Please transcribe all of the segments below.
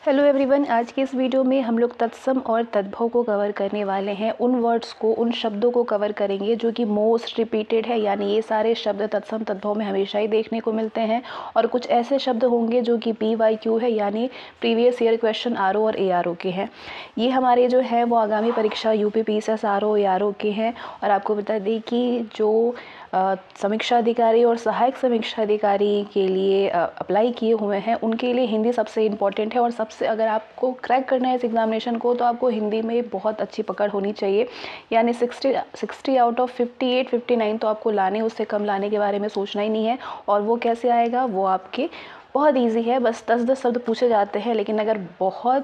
Hello everyone, आज की इस वीडियो में हम लोग तत्सम और तद्भव को कवर करने वाले हैं। उन वर्ड्स को, उन शब्दों को कवर करेंगे जो कि मोस्ट रिपीटेड है, यानी ये सारे शब्द तत्सम तद्भव में हमेशा ही देखने को मिलते हैं। और कुछ ऐसे शब्द होंगे जो कि PYQ है, यानी प्रीवियस ईयर क्वेश्चन RO और ARO के हैं। ये हमारे जो है वो आगामी परीक्षा UP PSS RO ARO के हैं। और आपको बता दें कि जो समीक्षा अधिकारी और सहायक समीक्षा अधिकारी के लिए अप्लाई किए हुए हैं, उनके लिए हिंदी सबसे इम्पॉर्टेंट है। और सबसे अगर आपको क्रैक करना है इस एग्जामिनेशन को, तो आपको हिंदी में बहुत अच्छी पकड़ होनी चाहिए, यानी 60 आउट ऑफ 58 59 तो आपको लाने, उससे कम लाने के बारे में सोचना ही नहीं है। और वो कैसे आएगा, वो आपके बहुत ईजी है, बस 10-10 शब्द पूछे जाते हैं। लेकिन अगर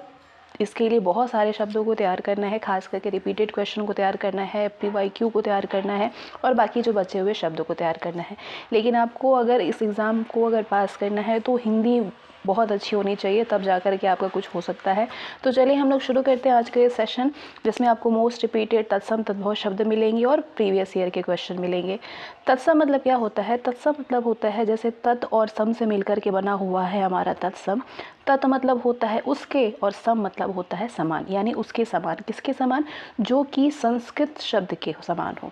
इसके लिए बहुत सारे शब्दों को तैयार करना है, खास करके रिपीटेड क्वेश्चन को तैयार करना है, PYQ को तैयार करना है और बाकी जो बचे हुए शब्दों को तैयार करना है। लेकिन आपको अगर इस एग्ज़ाम को अगर पास करना है तो हिंदी बहुत अच्छी होनी चाहिए, तब जा कर के आपका कुछ हो सकता है। तो चलिए हम लोग शुरू करते हैं आज का ये सेशन, जिसमें आपको मोस्ट रिपीटेड तत्सम तद्भव शब्द मिलेंगे और प्रीवियस ईयर के क्वेश्चन मिलेंगे। तत्सम मतलब क्या होता है? तत्सम मतलब होता है जैसे तत् और सम से मिलकर के बना हुआ है हमारा तत्सम। तत् मतलब होता है उसके और सम मतलब होता है समान, यानी उसके समान। किसके समान? जो कि संस्कृत शब्द के समान हो,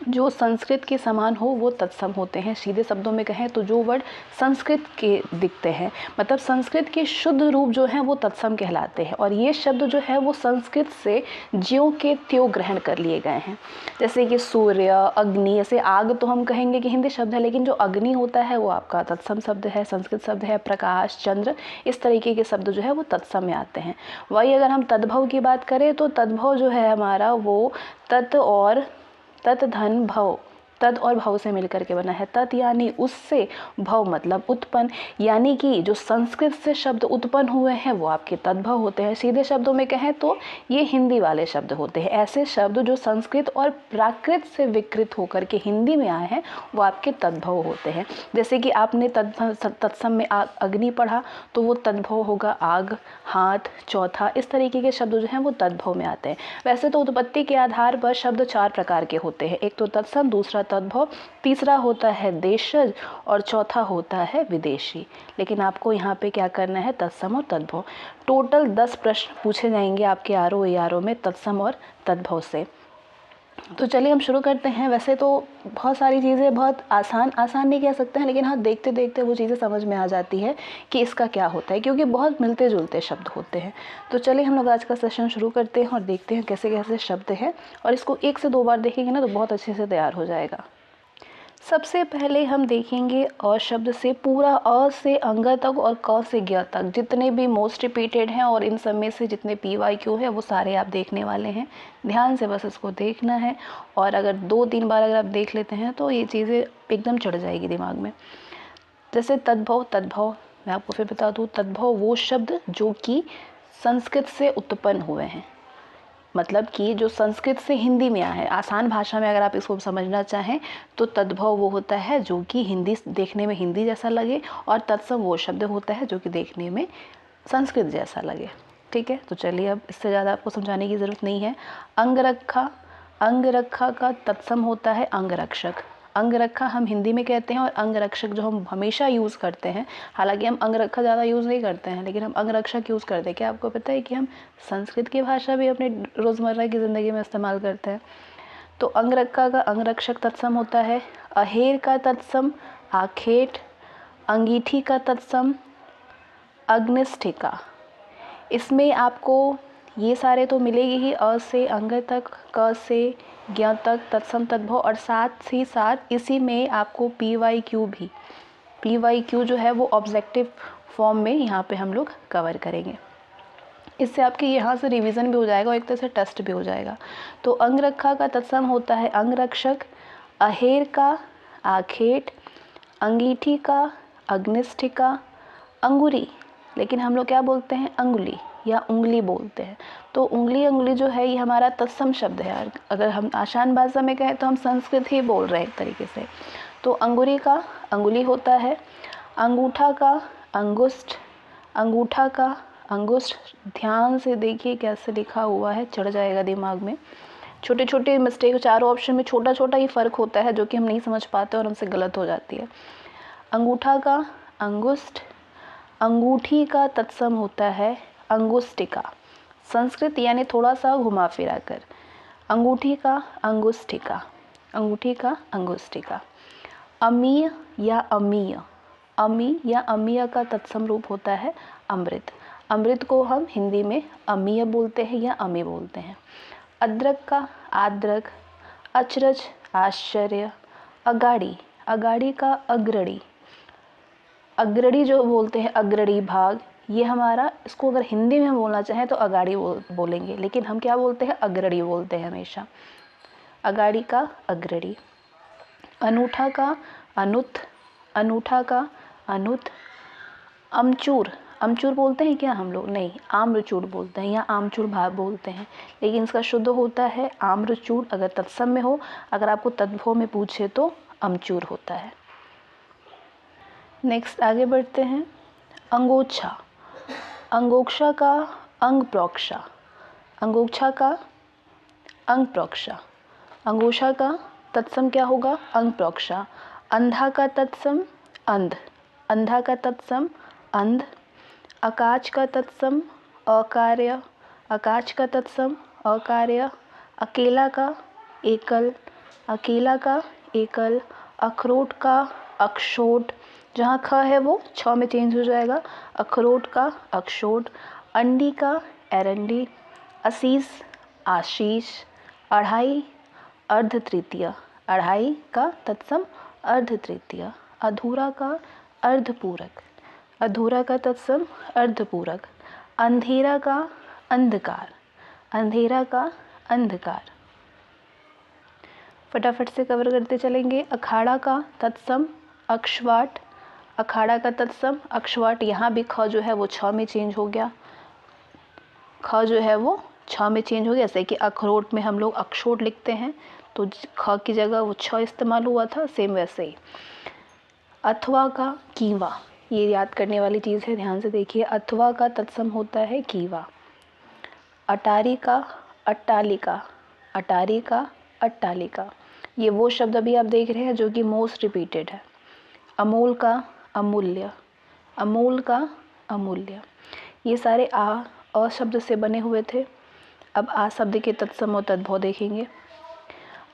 जो संस्कृत के समान हो वो तत्सम होते हैं। सीधे शब्दों में कहें तो जो वर्ड संस्कृत के दिखते हैं, मतलब संस्कृत के शुद्ध रूप जो हैं वो तत्सम कहलाते हैं। और ये शब्द जो है वो संस्कृत से ज्यों के त्यों ग्रहण कर लिए गए हैं। जैसे कि सूर्य, अग्नि, ऐसे आग तो हम कहेंगे कि हिंदी शब्द है, लेकिन जो अग्नि होता है वो आपका तत्सम शब्द है, संस्कृत शब्द है। प्रकाश, चंद्र, इस तरीके के शब्द जो है वो तत्सम में आते हैं। वही अगर हम तद्भव की बात करें तो तद्भव जो है हमारा वो तत् और तत् धन भव, तत् और भव से मिलकर के बना है। तत् यानी उससे, भव मतलब उत्पन्न, यानी कि जो संस्कृत से शब्द उत्पन्न हुए हैं वो आपके तद्भव होते हैं। सीधे शब्दों में कहें तो ये हिंदी वाले शब्द होते हैं। ऐसे शब्द जो संस्कृत और प्राकृत से विकृत होकर के हिंदी में आए हैं वो आपके तद्भव होते हैं। जैसे कि आपने तत्सम में अग्नि पढ़ा तो वो तद्भव होगा आग, हाथ, चौथा, इस तरीके के शब्द जो हैं वो तद्भव में आते हैं। वैसे तो उत्पत्ति के आधार पर शब्द 4 प्रकार के होते हैं। एक तो तत्सम, दूसरा तद्भव, तीसरा होता है देशज और चौथा होता है विदेशी। लेकिन आपको यहाँ पे क्या करना है? तत्सम और तद्भव। टोटल 10 प्रश्न पूछे जाएंगे आपके RO ARO में तत्सम और तद्भव से। तो चलिए हम शुरू करते हैं। वैसे तो बहुत सारी चीज़ें बहुत आसान नहीं कह सकते हैं, लेकिन हाँ देखते देखते वो चीज़ें समझ में आ जाती है कि इसका क्या होता है, क्योंकि बहुत मिलते जुलते शब्द होते हैं। तो चलिए हम लोग आज का सेशन शुरू करते हैं और देखते हैं कैसे कैसे शब्द हैं। और इसको 1 से 2 बार देखेंगे ना तो बहुत अच्छे से तैयार हो जाएगा। सबसे पहले हम देखेंगे अ शब्द से, पूरा अ से अंग तक और क से ज्ञ तक जितने भी मोस्ट रिपीटेड हैं और इन सब में से जितने PYQ है वो सारे आप देखने वाले हैं। ध्यान से बस इसको देखना है, और अगर 2-3 बार अगर आप देख लेते हैं तो ये चीज़ें एकदम चढ़ जाएगी दिमाग में। जैसे तद्भव, मैं आपको फिर बता दूँ, तद्भव वो शब्द जो कि संस्कृत से उत्पन्न हुए हैं, मतलब कि जो संस्कृत से हिंदी में आया है। आसान भाषा में अगर आप इसको समझना चाहें तो तद्भव वो होता है जो कि हिंदी देखने में हिंदी जैसा लगे, और तत्सम वो शब्द होता है जो कि देखने में संस्कृत जैसा लगे। ठीक है, तो चलिए अब इससे ज़्यादा आपको समझाने की ज़रूरत नहीं है। अंगरखा, अंगरखा का तत्सम होता है अंगरक्षक। अंगरखा हम हिंदी में कहते हैं, और अंगरक्षक जो हम हमेशा यूज़ करते हैं, हालांकि हम अंगरखा ज़्यादा यूज़ नहीं करते हैं, लेकिन हम अंगरक्षक यूज़ करते हैं। क्या आपको पता है कि हम संस्कृत की भाषा भी अपने रोज़मर्रा की ज़िंदगी में इस्तेमाल करते हैं? तो अंगरखा का अंगरक्षक तत्सम होता है। अहेर का तत्सम आखेट, अंगीठी का तत्सम अग्निष्ठिका। इसमें आपको ये सारे तो मिलेगी ही, अ से अंग तक, क से ज्ञ तक, तत्सम तद्भव, और साथ ही साथ इसी में आपको PYQ भी, PYQ जो है वो ऑब्जेक्टिव फॉर्म में यहाँ पे हम लोग कवर करेंगे। इससे आपके यहाँ से रिवीजन भी हो जाएगा और एक तरह से टेस्ट भी हो जाएगा। तो अंगरखा का तत्सम होता है अंगरक्षक, अहेर का आखेट, अंगीठी का अग्निष्ठिका, अंगुरी, लेकिन हम लोग क्या बोलते हैं? अंगुली या उंगली बोलते हैं। तो उंगली जो है ये हमारा तत्सम शब्द है। अगर हम आसान भाषा में कहें तो हम संस्कृत ही बोल रहे हैं एक तरीके से। तो अंगुरी का अंगुली होता है। अंगूठा का अंगुष्ठ, अंगूठा का अंगुष्ठ। ध्यान से देखिए कैसे लिखा हुआ है, चढ़ जाएगा दिमाग में। छोटे छोटे मिस्टेक, चारों ऑप्शन में छोटा छोटा ही फ़र्क होता है जो कि हम नहीं समझ पाते और हमसे गलत हो जाती है। अंगूठा का अंगुष्ठ, अंगूठी का तत्सम होता है अंगुष्टिका। संस्कृत यानी थोड़ा सा घुमा फिरा कर। अंगूठी का अंगुष्टिका, अंगूठी का अंगुष्टिका। अमीय या अमीय, अमी या अमीय का तत्सम रूप होता है अमृत। अमृत को हम हिंदी में अमीय बोलते हैं या अमी बोलते हैं। अद्रक का आद्रक, अचरज आश्चर्य। अगाड़ी, अगाड़ी का अग्रणी, अग्रणी जो बोलते हैं अग्रणी भाग, ये हमारा, इसको अगर हिंदी में बोलना चाहें तो अगाड़ी बोलेंगे, लेकिन हम क्या बोलते हैं, अग्रणी बोलते हैं हमेशा। अगाड़ी का अग्रणी। अनूठा का अनुत, अनूठा का अनुत। अमचूर, अमचूर बोलते हैं क्या हम लोग, नहीं, आम्रचूर बोलते हैं या आमचूर भाग बोलते हैं, लेकिन इसका शुद्ध होता है आम्रचूर। अगर तत्सम में हो, अगर आपको तद्भव में पूछे तो अमचूर होता है। नेक्स्ट आगे बढ़ते हैं। अंगोछा, अंगोक्षा का अंग प्रोक्षा, अंगोक्षा का अंग प्रोक्षा। अंगोछा का तत्सम क्या होगा, अंग प्रोक्षा। अंधा का तत्सम अंध, अंधा का तत्सम अंध। अकाच का तत्सम अकार्य, अकाच का तत्सम अकार्य। अकेला का एकल, अकेला का एकल। अखरोट का अक्षोट, जहाँ ख है वो छ में चेंज हो जाएगा, अखरोट का अक्षोट। अंडी का एरंडी। असीस आशीष। अढ़ाई अर्ध तृतीय, अढ़ाई का तत्सम अर्ध तृतीय। अधूरा का अर्धपूरक, अधूरा का तत्सम अर्धपूरक। अंधेरा का अंधकार, अंधेरा का अंधकार। फटाफट से कवर करते चलेंगे। अखाड़ा का तत्सम अक्षवाट, अखाड़ा का तत्सम अक्षवाट। यहाँ भी ख जो है वो छ में चेंज हो गया, ख जो है वो छ में चेंज हो गया। जैसे कि अखरोट में हम लोग अक्षोट लिखते हैं तो ख की जगह वो छ इस्तेमाल हुआ था, सेम वैसे ही। अथवा का कीवा, ये याद करने वाली चीज़ है, ध्यान से देखिए। अथवा का तत्सम होता है कीवा। अटारी का अट्टालिका, अटारी का अट्टालिका। ये वो शब्द अभी आप देख रहे हैं जो कि मोस्ट रिपीटेड है। अमूल का अमूल्य, अमूल का अमूल्य। ये सारे अ शब्द से बने हुए थे। अब आ शब्द के तत्सम और तद्भव देखेंगे।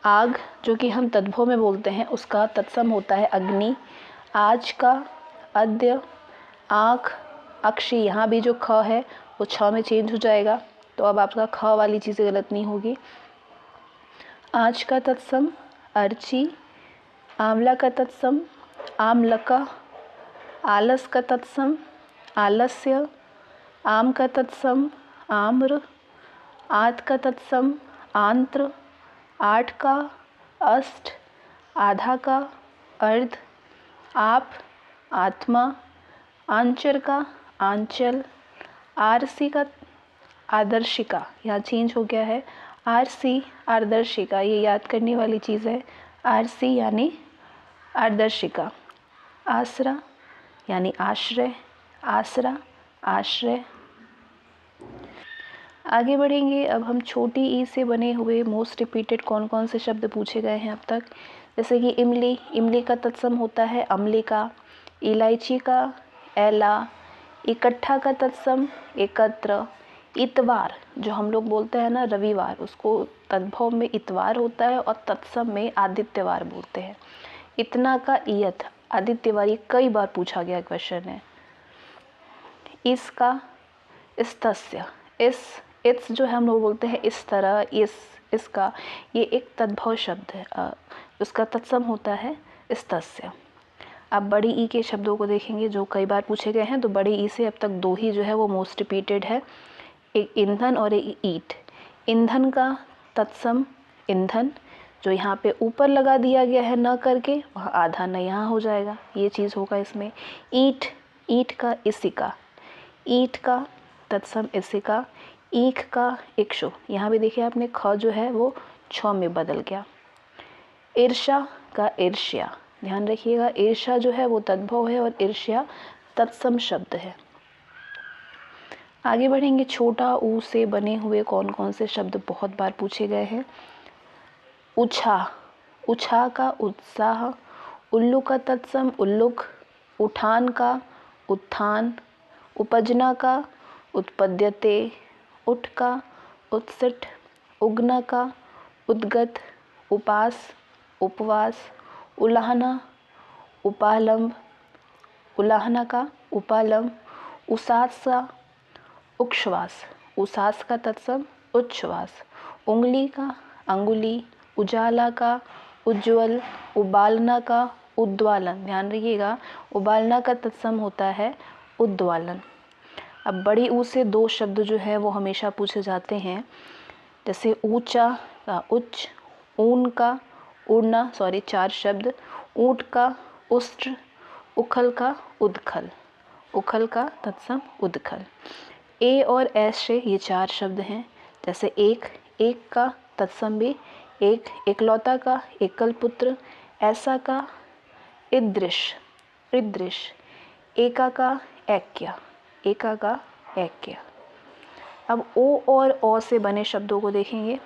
आग जो कि हम तद्भव में बोलते हैं, उसका तत्सम होता है अग्नि। आज का अद्य। आँख अक्षी, यहाँ भी जो ख है वो छ में चेंज हो जाएगा, तो अब आपका ख वाली चीज़ें गलत नहीं होगी। आज का तत्सम अर्ची। आंवला का तत्सम आमलका। आलस का तत्सम आलस्य। आम का तत्सम आम्र। आत का तत्सम आंत्र। आठ का अष्ट। आधा का अर्ध। आप आत्मा। आंचर का आंचल। आरसी का आदर्शिका, यहाँ चेंज हो गया है, आरसी आदर्शिका, ये याद करने वाली चीज़ है। आरसी यानी आदर्शिका। आसरा यानी आश्रय, आसरा आश्रय। आगे बढ़ेंगे। अब हम छोटी ई से बने हुए मोस्ट रिपीटेड कौन कौन से शब्द पूछे गए हैं अब तक, जैसे कि इमली, इमली का तत्सम होता है अम्लिका। इलायची का एला। इकट्ठा का तत्सम एकत्र। इतवार जो हम लोग बोलते हैं ना रविवार, उसको तद्भव में इतवार होता है और तत्सम में आदित्यवार बोलते हैं। इतना का इयत, आदित्यवार, ये कई बार पूछा गया क्वेश्चन है। इसका इस्तस्य, इस जो है हम लोग बोलते हैं इस तरह, इसका, ये एक तद्भव शब्द है, उसका तत्सम होता है इस्तस्य। अब बड़ी ई के शब्दों को देखेंगे जो कई बार पूछे गए हैं। तो बड़ी ई से अब तक दो ही जो है वो मोस्ट रिपीटेड है, एक ईंधन और एक ईट। ईंधन का तत्सम ईंधन, जो यहाँ पे ऊपर लगा दिया गया है न करके, वहाँ आधा न यहाँ हो जाएगा, ये चीज़ होगा इसमें। ईट, ईट का इसिका, ईट का तत्सम इसिका। ईख का इक्षु, यहाँ भी देखिए आपने ख जो है वो छ में बदल गया। ईर्ष्या का ईर्ष्या, ध्यान रखिएगा, ईर्ष्या जो है वो तद्भव है और ईर्ष्या तत्सम शब्द है। आगे बढ़ेंगे। छोटा ऊ से बने हुए कौन कौन से शब्द बहुत बार पूछे गए हैं। उछा, उछा का उत्साह। उल्लू का तत्सम उल्लुक। उठान का उत्थान। उपजना का, उत्पद्यते, उठ का, उत्सिठ, उग्न का, उद्गत, उपास, उपवास, उलाहना, उपालंब, उलाहना का, उपालंब, उसास का, उच्छ्वास, उसास का तत्सम उच्छ्वास, उंगली का, अंगुली, उजाला का, उज्ज्वल, उबालना का, उद्वालन। ध्यान रखिएगा, उबालना का तत्सम होता है उद्वालन। अब बड़ी ऊ से दो शब्द जो है वो हमेशा पूछे जाते हैं, जैसे ऊंचा का उच्च, ऊन का उड़ना, सॉरी 4 शब्द, ऊंट का उष्ट्र, उखल का उदखल, उखल का तत्सम उदखल। ए और एस से ये 4 शब्द हैं, जैसे एक का तत्सम भी एक, एकलौता का एकल पुत्र, ऐसा का ईदृश, ईदृश, एका का ऐक्य, एका का ऐक्य। अब ओ और औ से बने शब्दों को देखेंगे।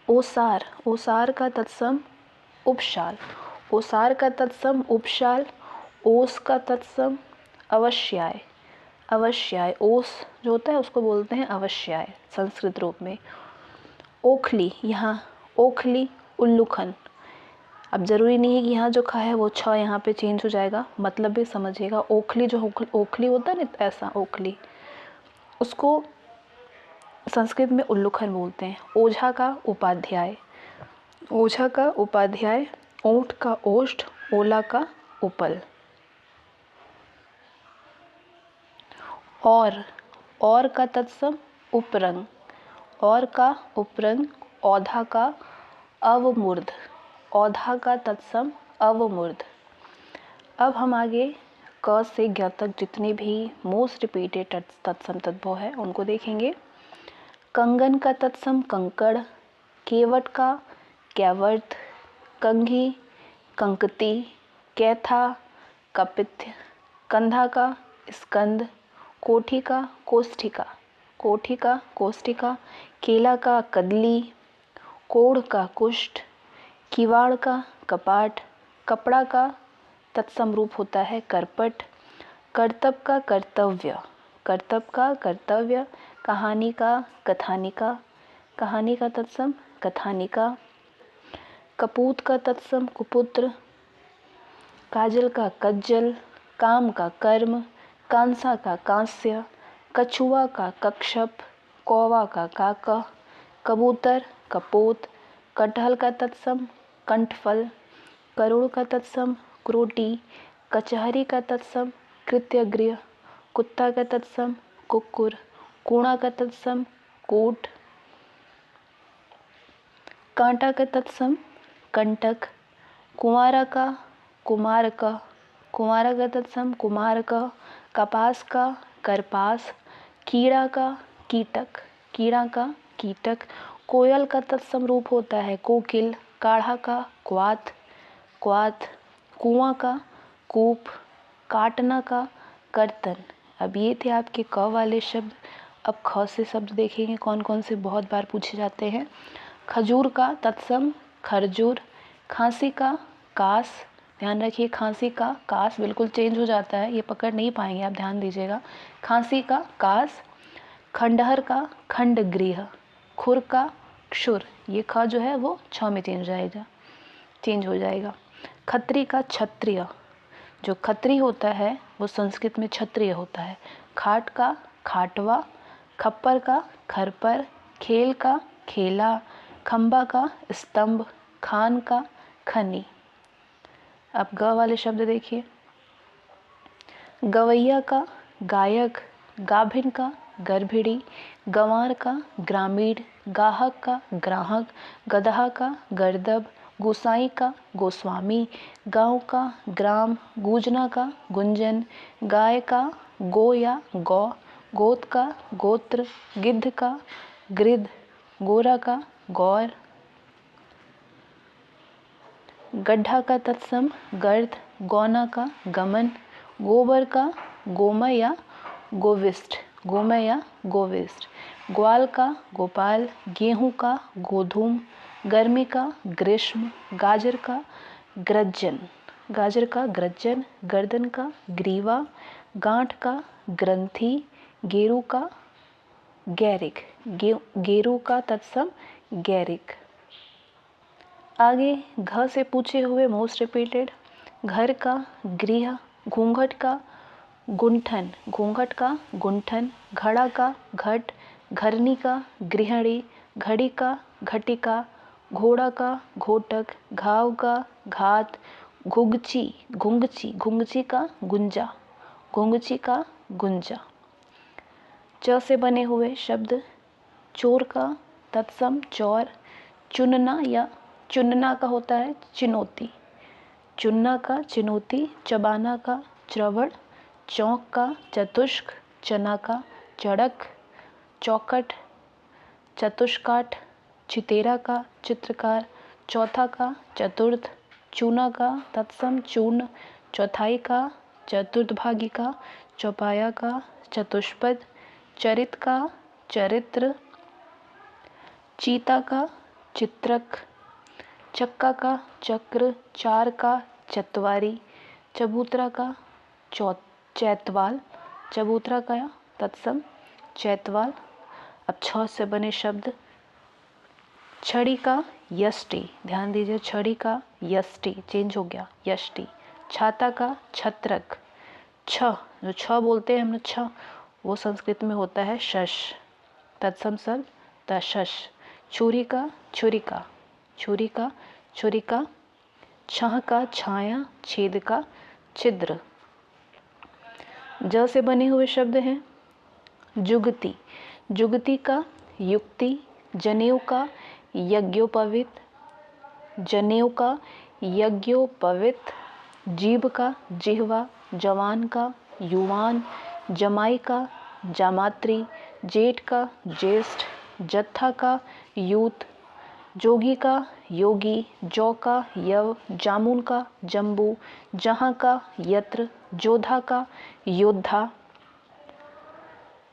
ओसार, ओसार का तत्सम उपशाल, ओसार का तत्सम उपशाल, ओस का तत्सम अवश्याय, अवश्याय, ओस जो होता है उसको बोलते हैं अवश्याय संस्कृत रूप में। ओखली, यहाँ ओखली उल्लूखन। अब ज़रूरी नहीं है कि यहाँ जो खा है वो छ यहाँ पे चेंज हो जाएगा, मतलब भी समझिएगा। ओखली जो ओखली होता है ना, ऐसा ओखली, उसको संस्कृत में उल्लूखन बोलते हैं। ओझा का उपाध्याय, ओझा का उपाध्याय, ऊंट का ओष्ठ, ओला का उपल। और का तत्सम उपरंग, और का उपरंग, औधा का अवमूर्ध, औधा का तत्सम अवमूर्ध। अब हम आगे क से ज्ञ तक जितने भी मोस्ट रिपीटेड तत्सम तद्भव है उनको देखेंगे। कंगन का तत्सम कंकड़, केवट का कैवर्त, कंघी कंकती, कैथा कपित्थ, कंधा का स्कंद, कोठी का कोष्ठिका, कोठी का कोष्ठिका, केला का कदली, कोढ़ का कुष्ठ, किवाड़ का कपाट, कपड़ा का तत्सम रूप होता है करपट, करतब का कर्तव्य, करतब का कर्तव्य, कहानी का कथानिका, कहानी का तत्सम कथानिका, कपूत का तत्सम कुपुत्र, काजल का कज्जल, काम का कर्म, कांसा का कांस्य, कछुआ का कक्षप, कौवा का काका, कबूतर कपोत, कटहल का तत्सम कंठफल, करोड़ का तत्सम क्रोटी, कचहरी का तत्सम कृत्यगृह, कुत्ता का तत्सम कुक्कुर, कूणा का तत्सम कूट, कांटा का तत्सम कंटक, कुंवारा का कुमारक, कुंवारा का तत्सम कुमारक, कपास का करपास, कीड़ा का कीटक, कीड़ा का कीटक, कोयल का तत्सम रूप होता है कोकिल, काढ़ा का क्वाथ, क्वाथ, कुआं का कूप, काटना का कर्तन। अब ये थे आपके क वाले शब्द। अब ख से शब्द देखेंगे कौन कौन से बहुत बार पूछे जाते हैं। खजूर का तत्सम खरजूर, खांसी का कास, ध्यान रखिए खांसी का कास बिल्कुल चेंज हो जाता है, ये पकड़ नहीं पाएंगे आप, ध्यान दीजिएगा। खांसी का कास, खंडहर का खंडगृह, खुर का क्षुर, ये ख जो है वो छ में चेंज हो जाएगा। खत्री का क्षत्रिय, जो खत्री होता है वो संस्कृत में क्षत्रिय होता है। खाट का खाटवा, खप्पर का खरपर, खेल का खेला, खंबा का स्तंभ, खान का खनी। अब ग वाले शब्द देखिए। गवैया का गायक, गाभिन का गर्भिणी, गंवार का ग्रामीण, गाहक का ग्राहक, गदहा का गर्दब, गोसाई का गोस्वामी, गांव का ग्राम, गूंजना का गुंजन, गाय का गो या गौ, गोत का गोत्र, गिद्ध का गृध, गोरा का गौर, गड्ढा का तत्सम गर्द, गौना का गमन, गोबर का गोमय या गोविष्ठ, गोमय या गोविष्ठ, ग्वाल का गोपाल, गेहूं का गोधूम, गर्मी का ग्रीष्म, गाजर का ग्रज्जन, गाजर का ग्रज्जन, गर्दन का ग्रीवा, गांठ का ग्रंथि, गेरू का गैरिक, गेरू का तत्सम गैरिक। आगे घ से पूछे हुए मोस्ट रिपीटेड, घर का गृह, घूंघट का गुंठन, घूंघट का गुंठन, घड़ा का घट, घरनी का गृहिणी, घड़ी का घटिका, घोड़ा का घोटक, घाव का घात, घुंघची, घुंघची, घुंघची का गुंजा, घुंघची का गुंजा। च से बने हुए शब्द, चोर का तत्सम चौर, चुनना या चुनना का होता है चिनौती, चुनना का चिनौती, चबाना का च्रवण, चौक का चतुष्क, चना का चड़क, चौखट, चतुष्काठ, चितेरा का चित्रकार, चौथा का चतुर्थ, चूना का तत्सम चूर्ण, चौथाई का चतुर्थभागी का, चौपाया का चतुष्पद, चरित का चरित्र, चीता का चित्रक, चक्का का चक्र, चार का चतवारी, चबूतरा का चैतवाल, चबूतरा का तत्सम चैतवाल। अब छ से बने शब्द, छड़ी का यष्टि, ध्यान दीजिए छड़ी का यष्टि चेंज हो गया यष्टि, छाता का छत्रक, छ जो छ बोलते हैं हम लोग छ, वो संस्कृत में होता है शश, तत्सम शब्द तशश, छुरी का छुरिका, छुरी का छुरिका, छह का छाया, छेद का छिद्र। ज से बने हुए शब्द हैं, जुगती, जुगती का युक्ति, जनेऊ का यज्ञोपवीत, जनेऊ का यज्ञोपवीत, जीभ का जिह्वा, जवान का युवान, जमाई का जामात्री, जेठ का ज्येष्ठ, जत्था का यूथ, जोगी का योगी, जौ का यव, जामुन का जम्बू, जहाँ का यत्र, जोधा का योद्धा।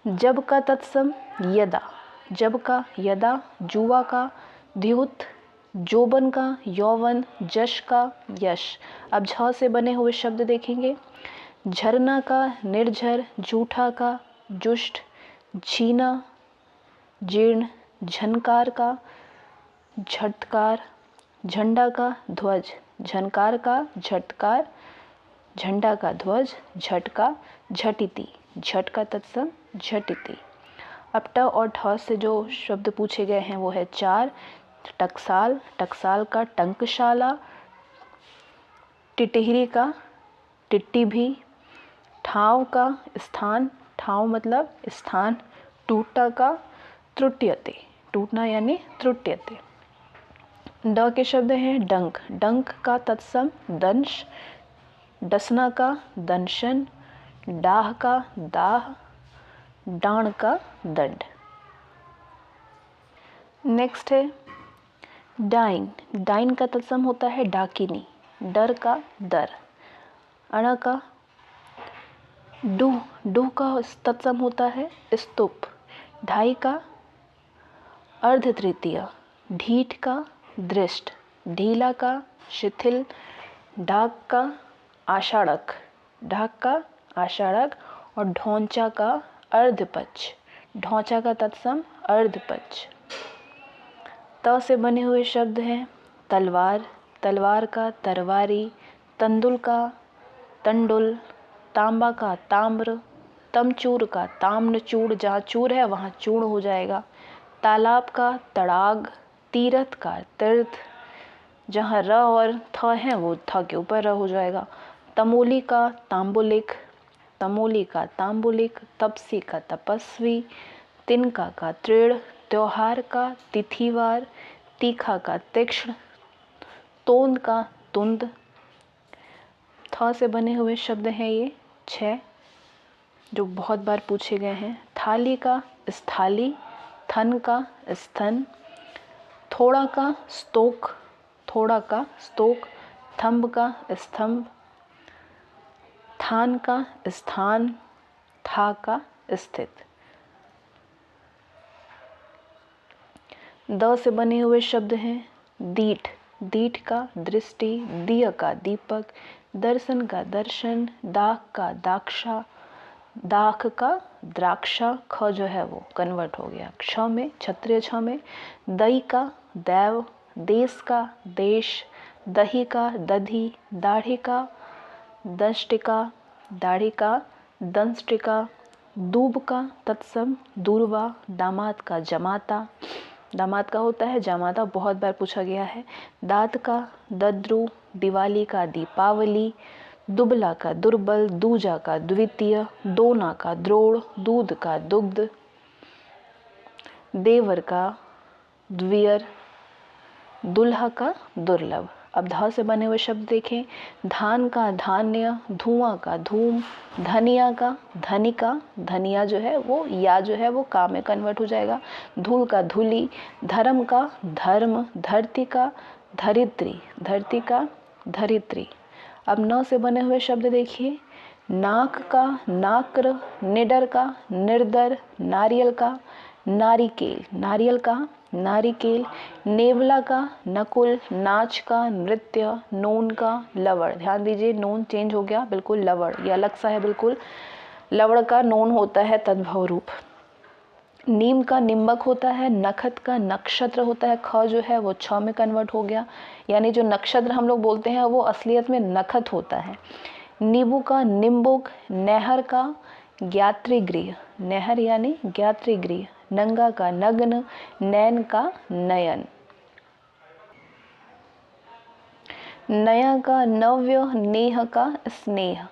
जब का तत्सम यदा, जब का यदा, जुआ का द्युत, जोबन का यौवन, जश का यश। अब झ से बने हुए शब्द देखेंगे, झरना का निर्झर, जूठा का जुष्ट, झीना जीर्ण, झनकार का झटकार, झंडा का ध्वज, झनकार का झटकार, झंडा का ध्वज, झटका झटिति, झट का तत्सम झटिति। अब ट और ठ से जो शब्द पूछे गए हैं वो है चार, टकसाल, टकसाल का टंकशाला, टिटहरी का टिट्टी भी, ठाव का स्थान, ठाव मतलब स्थान, टूटा का त्रुट्यते, टूटना यानी त्रुट्यते। ड के शब्द हैं डंक, डंक का तत्सम दंश, डसना का दंशन, डाह का दाह, डाण का दंड। नेक्स्ट है डाइन, डाइन का तत्सम होता है डाकिनी, डर का दर, अण का डूह, डूह का तत्सम होता है स्तूप, ढाई का अर्ध तृतीय, ढीठ का दृष्ट, ढीला का शिथिल, ढाक का आषाढ़क, ढाक का आषाढ़क और ढौंचा का अर्धपक्ष, ढौंचा का तत्सम अर्धपक्ष। त से बने हुए शब्द हैं तलवार, तलवार का तरवारी, तंदुल का तंडुल, तांबा का ताम्र, तमचूर का ताम्रचूड़, जहाँ चूर है वहाँ चूर्ण हो जाएगा, तालाब का तड़ाग, तीरथ का तीर्थ, जहाँ र और थ है वो थ के ऊपर र हो जाएगा, तमोली का तांबुलिक, तमोली का तांबुलिक, तपसी का तपस्वी, तिनका का तृण, त्योहार का तिथिवार, तीखा का तीक्ष्ण, तोंद का तुंद। थ से बने हुए शब्द हैं ये 6 जो बहुत बार पूछे गए हैं, थाली का स्थाली, थन का स्थन, थोड़ा का स्तोक, थोड़ा का स्तोक, थंब का स्तंभ, थान का स्थान, था का स्थित। द से बने हुए शब्द हैं दीठ, दीठ का दृष्टि, दिय का दीपक, दर्शन का दर्शन, दाख का दाक्षा, दाख का द्राक्षा, ख जो है वो कन्वर्ट हो गया क्ष में, क्षत्रिय छ में। दई का दैव, देश का देश, दही का दधी, दाढ़ी का दंष्टिका, दाढ़ी का दंष्टिका। दूब का तत्सम दूर्वा, दामाद का जमाता, दामाद का होता है जामाता, बहुत बार पूछा गया है। दांत का दद्रु, दिवाली का दीपावली, दुबला का दुर्बल, दूजा का द्वितीय, दोना का द्रोण, दूध का दुग्ध, देवर का द्वियर, दुल्हा का दुर्लभ। अब धा से बने हुए शब्द देखें। धान का धान्य, धुआं का धूम, धनिया का धनिका, धनिया जो है वो या जो है वो का में कन्वर्ट हो जाएगा। धूल का धूली, धर्म का धर्म, धरती का धरित्री, धरती का धरित्री। अब न से बने हुए शब्द देखिए। नाक का नाक्र, निडर का निर्दर, नारियल का नारिकेल, नारियल का नारिकेल। नेवला का नकुल, नाच का नृत्य, नून का लवड़। ध्यान दीजिए नून चेंज हो गया, बिल्कुल लवड़, ये अलग सा है बिल्कुल। लवड़ का नून होता है तद्भव रूप। नीम का निम्बक होता है, नखत का नक्षत्र होता है, ख जो है वो छ में कन्वर्ट हो गया, यानी जो नक्षत्र हम लोग बोलते हैं वो असलियत में नखत होता है। नींबू का निम्बुक, नहर का ज्ञातृगृह, नहर यानी ज्ञातृगृह। नंगा का नग्न, नैन का नयन। नया का नव्य, नेह का स्नेह।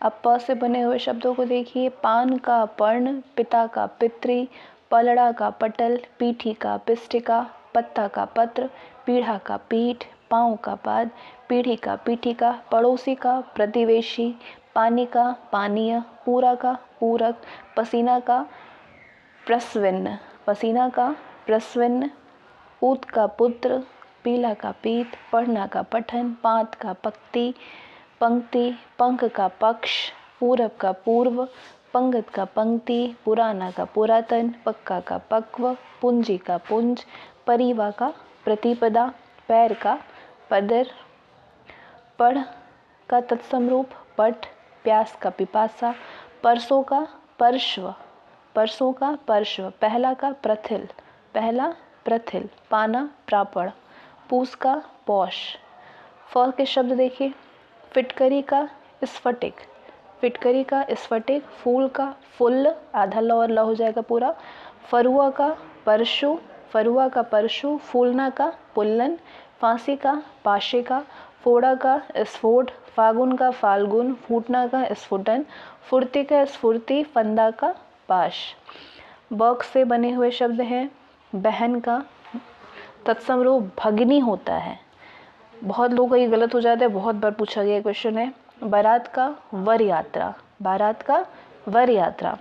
अब प से बने हुए शब्दों को देखिए। पान का पर्ण, पिता का पितृ, पलड़ा का पटल, पीठी का पिष्टिका, पत्ता का पत्र, पीढ़ा का पीठ, पाँव का पाद, पीढ़ी का पीठिका, पड़ोसी का प्रतिवेशी, पानी का पानीय, पूरा का पूरक, पसीना का प्रस्विन्न, पसीना का प्रस्विन्न, ऊत का पुत्र, पीला का पीत, पढ़ना का पठन, पात का पक्ति, पंक्ति, पंख का पक्ष, पूरब का पूर्व, पंगत का पंक्ति, पुराना का पुरातन, पक्का का पक्व, पूंजी का पुंज, परिवा का प्रतिपदा, पैर का पदर, पढ़ का तत्समरूप पट, प्यास का पिपासा, परसों का परश्व, परसों का परश्व, पहला का प्रथिल, पहला प्रथिल, पाना प्रापण, पूस का पौष। फ के शब्द देखिए। फिटकरी का स्फटिक, फिटकरी का स्फटिक, फूल का फुल्ल, आधा ल और ल हो जाएगा पूरा। फरुआ का परशु, फरुआ का परशु, फूलना का पुल्लन, फांसी का पाशिका, फोड़ा का स्फोट, फागुन का फाल्गुन, फूटना का स्फुटन, फुर्ती का स्फूर्ति, फंदा का पाश। बॉक्स से बने हुए शब्द हैं। बहन का तत्समरूप भगिनी होता है, बहुत लोगों का ये गलत हो जाता है, बहुत बार पूछा गया क्वेश्चन है। बारात का वर यात्रा, बारात का वर यात्रा।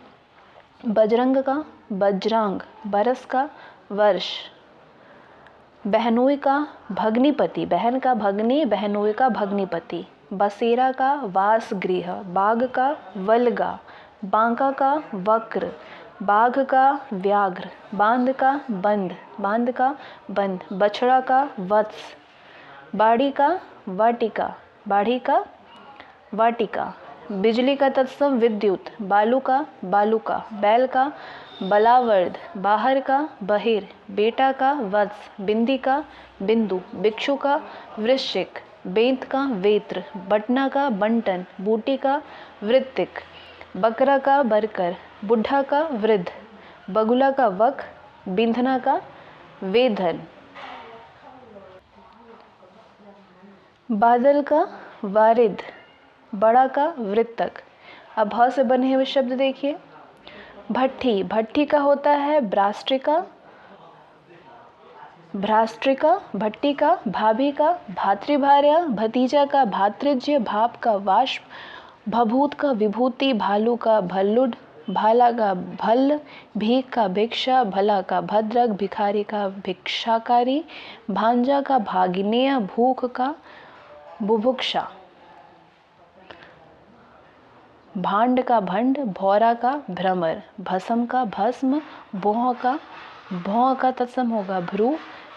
बजरंग का बजरांग, बरस का वर्ष। बहनोई का भग्निपति, बहन का भग्नी, बहनोई का भग्निपति। बसेरा का वास गृह, बाघ का वल्गा, बांका का वक्र, बाघ का व्याघ्र, बांध का बंध, बांध का बंध। बछड़ा का वत्स, बाड़ी का वाटिका, बाड़ी का वाटिका। बिजली का तत्सम विद्युत, बालू का बालूका, बैल का बलावर्द, बाहर का बहिर, बेटा का वत्स, बिंदी का बिंदु, भिक्षु का वृश्चिक, बेंत का वेत्र, बटना का बंटन, बूटी का वृत्तिक, बकरा का बरकर, बुढ़ा का वृद्ध, बगुला का वक, बिंधना का वेधन। बादल का वारिद, बड़ा का वृत्तक। अब भ से बने हुए शब्द देखिए। भट्ठी, भट्ठी का होता है भ्राष्ट्रिका, भ्राष्ट्रिका, भट्टी का भाभी का भातृभार्या, भतीजा का भातृज्य, भाप का वाष्प, भभूत का विभूति, भालू का भल्लुड, भाला का भल्ल, भीख का भिक्षा, भला का भद्रक, भिखारी का भिक्षाकारी, भांजा का भागिनेय, भूख का बुभुक्षा, भांड का भंड, भौरा का भ्रमर, भस्म का भस्म, भौं का तत्सम होगा भ्रू,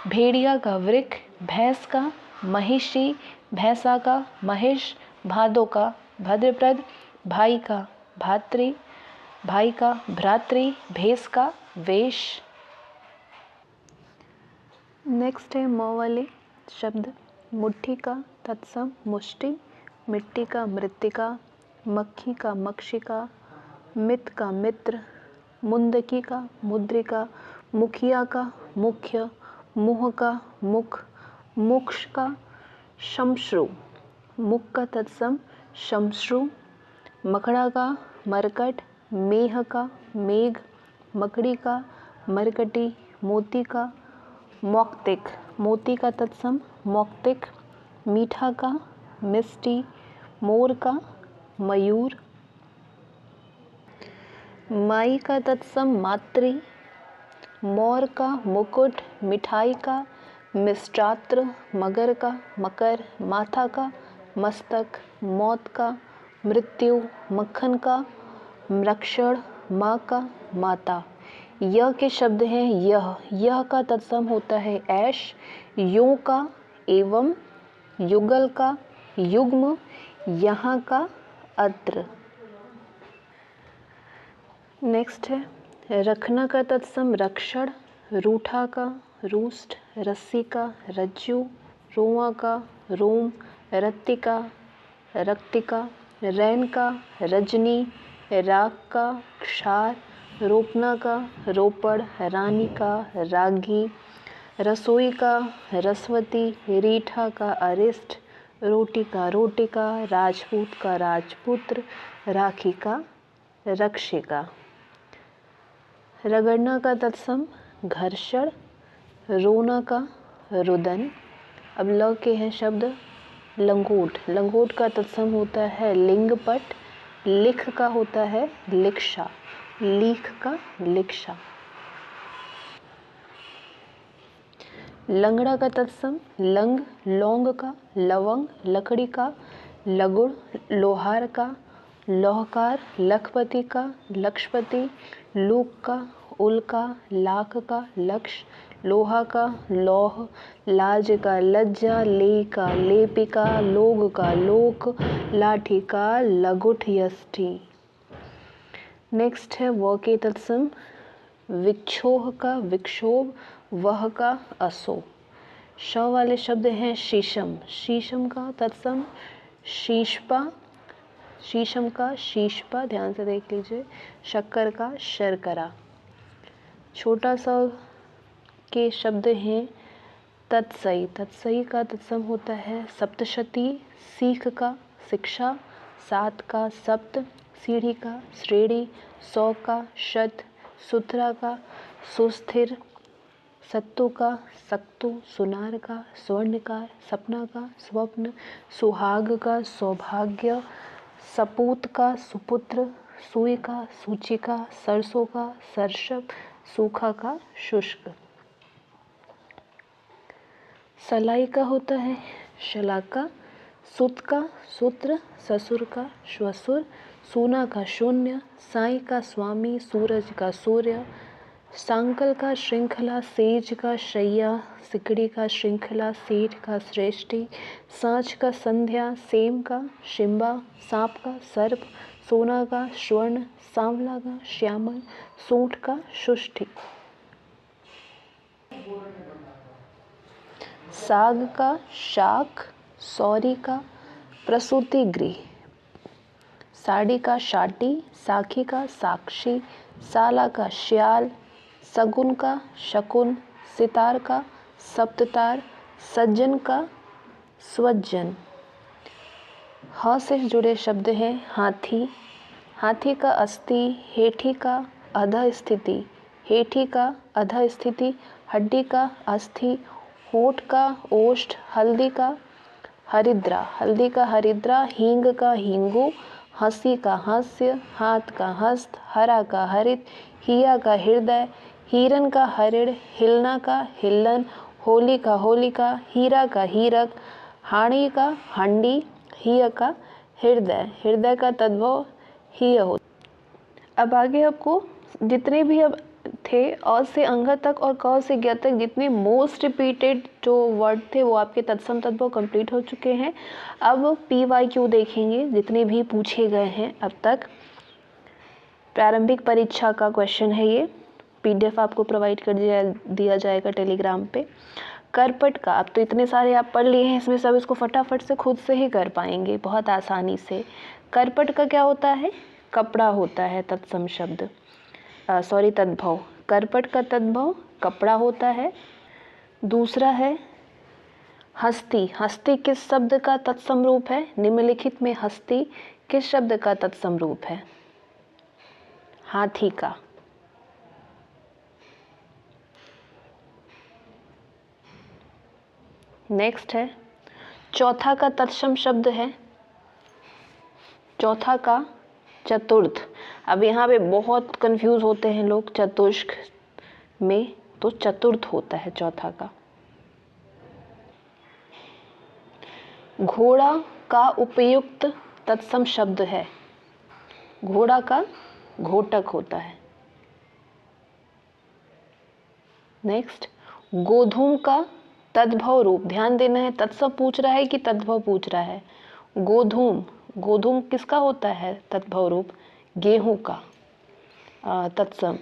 भेड़िया का वृक, भैंस का महिषी, भैंसा का महिष, भादो का भद्रप्रद, भाई का भातृ, भाई का भ्रातृ, भेष का वेश। नेक्स्ट है म वाले शब्द। मुट्ठी का तत्सम मुष्टि, मिट्टी का मृत्तिका, मक्खी का मक्षिका, मित का मित्र, मुंदकी का मुद्रिका, मुखिया का मुख्य, मुह का मुख, मोक्ष का शमश्रु, मुख का तत्सम शमश्रु, मकड़ा का मरकट, मेह का मेघ, मकड़ी का मरकटी, मोती का मौक्तिक, मोती का तत्सम मौक्तिक, मीठा का मिष्टी, मोर का मयूर, माई का तत्सम मातृ, मोर का मुकुट, मिठाई का मिष्टात्र, मगर का मकर, माथा का मस्तक, मौत का मृत्यु, मक्खन का मृक्षण, माँ का माता। यह के शब्द हैं यह का तत्सम होता है ऐश, यों का एवं, युगल का युग्म, यहाँ का अत्र। नेक्स्ट है रखना का तत्सम रक्षण, रूठा का रूष्ट, रस्सी का रज्जु, रोआ का रोम, रत्तिका रक्तिका, रैन का रजनी, राग का क्षार, रोपना का रोपड़, रानी का रागी, रसोई का रसवती, रीठा का अरिष्ट, रोटी का रोटिका, राजपूत का राजपुत्र, राखी का रक्षिका। रगड़ना का तत्सम घर्षण, रोना का रुदन। अब ल के हैं शब्द लंगोट, लंगोट का तत्सम होता है लिंगपट, लिख का होता है लिक्षा, लीख का लिक्षा। लंगड़ा का तत्सम लंग, लौंग का लवंग, लकड़ी का लगुड़, लोहार का लौहकार, लखपति का लक्षपति, लूक का उल्का, लाख का लक्ष्य, लोहा का लौह, लाज का लज्जा, ले का लेपिका, लोग का लोक, लाठी का लगुठ यष्टि। नेक्स्ट है व के तत्सम विक्षोह का विक्षोभ, वह का असो। श वाले शब्द हैं शीशम, शीशम का तत्सम शीशपा, शीशम का शीशपा, ध्यान से देख लीजिए। शक्कर का शर्करा। छोटा सा के शब्द हैं तत्सई, तत्सई का तत्सम होता है सप्तशती, सीख का शिक्षा, सात का सप्त, सीढ़ी का श्रेणी, 100 का शत, सुथरा का सुस्थिर, सत्तू का सक्तु, सुनार का स्वर्णकार, सपना का स्वप्न, सुहाग का सौभाग्य, सपूत का सुपुत्र, सुई का सूचिका, सरसों का सरसप, सूखा का शुष्क। सलाई का होता है शलाका, सुत का सूत्र, ससुर का श्वसुर, सूना का शून्य, साई का स्वामी, सूरज का सूर्य, सांकल का श्रृंखला, सेज का शैया, सिकड़ी का श्रृंखला, सेठ का श्रेष्ठी, सांच का संध्या, सेम का शिम्बा, सांप का सर्प, सोना का स्वर्ण, सांवला का श्यामल, सूंठ का शुष्टि। साग का शाक, सौरी का प्रसूति गृह, साड़ी का शाटी, साखी का साक्षी, साला का श्याल, सगुन का शकुन, सितार का सप्ततार, सज्जन का स्वजन। ह से जुड़े शब्द हैं हाथी, हाथी का अस्थि, हेठी का अधः स्थिति, हेठी का अधः स्थिति, हड्डी का अस्थि, होठ का ओष्ठ, हल्दी का हरिद्रा, हल्दी का हरिद्रा, हींग का हींगू, हंसी का हास्य, हाथ का हस्त, हरा का हरित, हिया का हृदय, हिरन का हरिण, हिलना का हिल्लन, होली का होलिका, हीरा का हीरक, हाड़ी का हांडी, हिय का हृदय, हृदय का तद्भव हिय हो। अब आगे आपको जितने भी अब थे अ से अंग तक और क से ज्ञ तक जितने मोस्ट रिपीटेड जो वर्ड थे वो आपके तत्सम तद्भव कंप्लीट हो चुके हैं। अब PYQ देखेंगे जितने भी पूछे गए हैं अब तक। प्रारंभिक परीक्षा का क्वेश्चन है ये, PDF आपको प्रोवाइड कर दिया जाएगा टेलीग्राम पे। करपट का, अब तो इतने सारे आप पढ़ लिए हैं इसमें सब, इसको फटाफट से खुद से ही कर पाएंगे बहुत आसानी से। करपट का क्या होता है? कपड़ा होता है तत्सम शब्द, तद्भव। करपट का तद्भव कपड़ा होता है। दूसरा है हस्ती। हस्ती किस शब्द का तत्सम रूप है? निम्नलिखित में हस्ती किस शब्द का तत्सम रूप है? हाथी का। नेक्स्ट है चौथा का तत्सम शब्द है, चौथा का चतुर्थ। अब यहाँ पे बहुत कंफ्यूज होते हैं लोग चतुष्क में, तो चतुर्थ होता है चौथा का। घोड़ा का उपयुक्त तत्सम शब्द है, घोड़ा का घोटक होता है। नेक्स्ट गोधूम का तद्भव रूप, ध्यान देना है तत्सम पूछ रहा है कि तद्भव पूछ रहा है। गोधूम, गोधूम किसका होता है तद्भव रूप? गेहूं का तत्सम,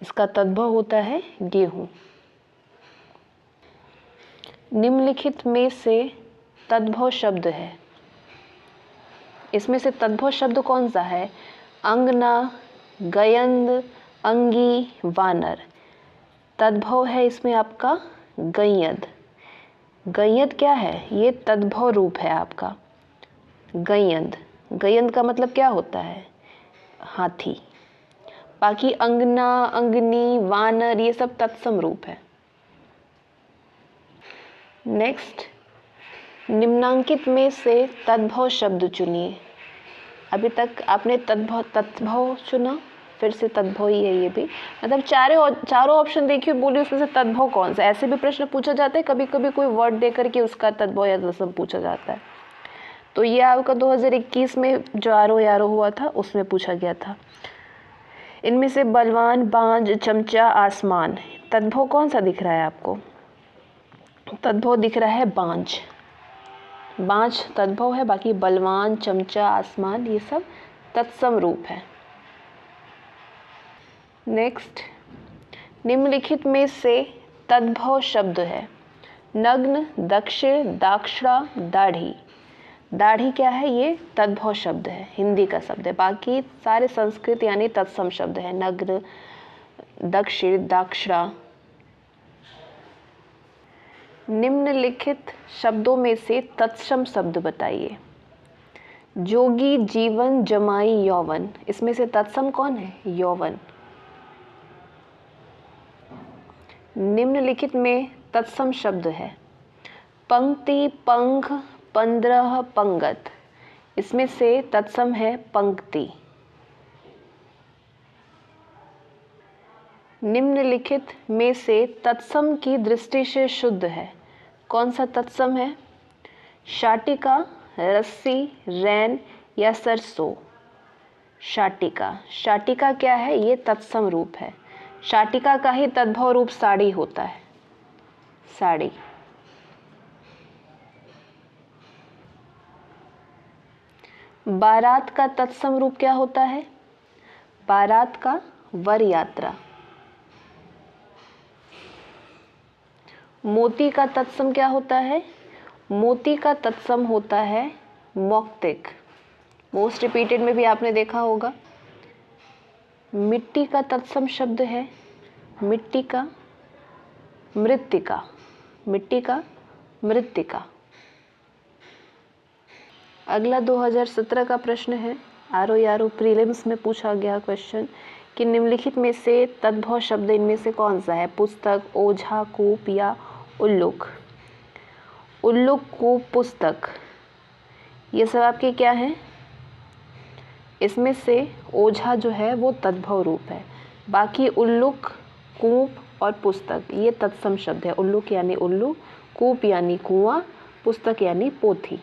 इसका तद्भव होता है गेहूं। निम्नलिखित में से तद्भव शब्द है, इसमें से तद्भव शब्द कौन सा है? अंगना, गयंद, अंगी, वानर। तद्भव है इसमें आपका गयद। गयद क्या है? ये तद्भव रूप है आपका गयंद। गयंद का मतलब क्या होता है? हाथी। बाकी अंगना, अंगनी, वानर ये सब तत्सम रूप है। नेक्स्ट निम्नांकित में से तद्भव शब्द चुनिए। अभी तक आपने तद्भव चुना, फिर से तद्भव ही है ये भी, मतलब चारों ऑप्शन देखिए, बोलिए उसमें से तद्भव कौन सा। ऐसे भी प्रश्न पूछा जाता है, कभी कभी कोई वर्ड दे करके उसका तद्भव या तत्सम पूछा जाता है। तो ये आपका 2021 में जो आरो यारो हुआ था उसमें पूछा गया था। इनमें से बलवान, बांझ, चमचा, आसमान, तद्भव कौन सा दिख रहा है आपको? तद्भव दिख रहा है बांझ। बांझ तद्भव है, बाकी बलवान, चमचा, आसमान ये सब तत्सम रूप है। नेक्स्ट निम्नलिखित में से तद्भव शब्द है, नग्न, दक्षिण, दाक्षिणा, दाढ़ी। दाढ़ी क्या है? ये तद्भव शब्द है, हिंदी का शब्द है। बाकी सारे संस्कृत यानी तत्सम शब्द है, नग्न, दक्षिण, दाक्षिणा। निम्नलिखित शब्दों में से तत्सम शब्द बताइए। जोगी, जीवन, जमाई, यौवन, इसमें से तत्सम कौन है? यौवन। निम्नलिखित में तत्सम शब्द है पंक्ति, पंख, 15, पंगत, इसमें से तत्सम है पंक्ति। निम्नलिखित में से तत्सम की दृष्टि से शुद्ध है, कौन सा तत्सम है? शाटिका, रस्सी, रैन या सरसों। शाटिका, शाटिका क्या है? ये तत्सम रूप है। शाटिका का ही तद्भव रूप साड़ी होता है, साड़ी। बारात का तत्सम रूप क्या होता है? बारात का वर यात्रा। मोती का तत्सम क्या होता है? मोती का तत्सम होता है मौक्तिक। मोस्ट रिपीटेड में भी आपने देखा होगा। मिट्टी का तत्सम शब्द है मिट्टी का मृत्तिका। मिट्टी का मृत्तिका। अगला 2017 का प्रश्न है, आरो यारो प्रीलिम्स में पूछा गया क्वेश्चन कि निम्नलिखित में से तद्भव शब्द इनमें से कौन सा है? पुस्तक, ओझा, कूप या उल्लुक। उल्लुक, कूप, पुस्तक ये सब आपके क्या हैं? इसमें से ओझा जो है वो तद्भव रूप है। बाकी उल्लुक, कूप और पुस्तक ये तत्सम शब्द है। उल्लुक यानी उल्लू, कूप यानी कुआं, पुस्तक यानी पोथी।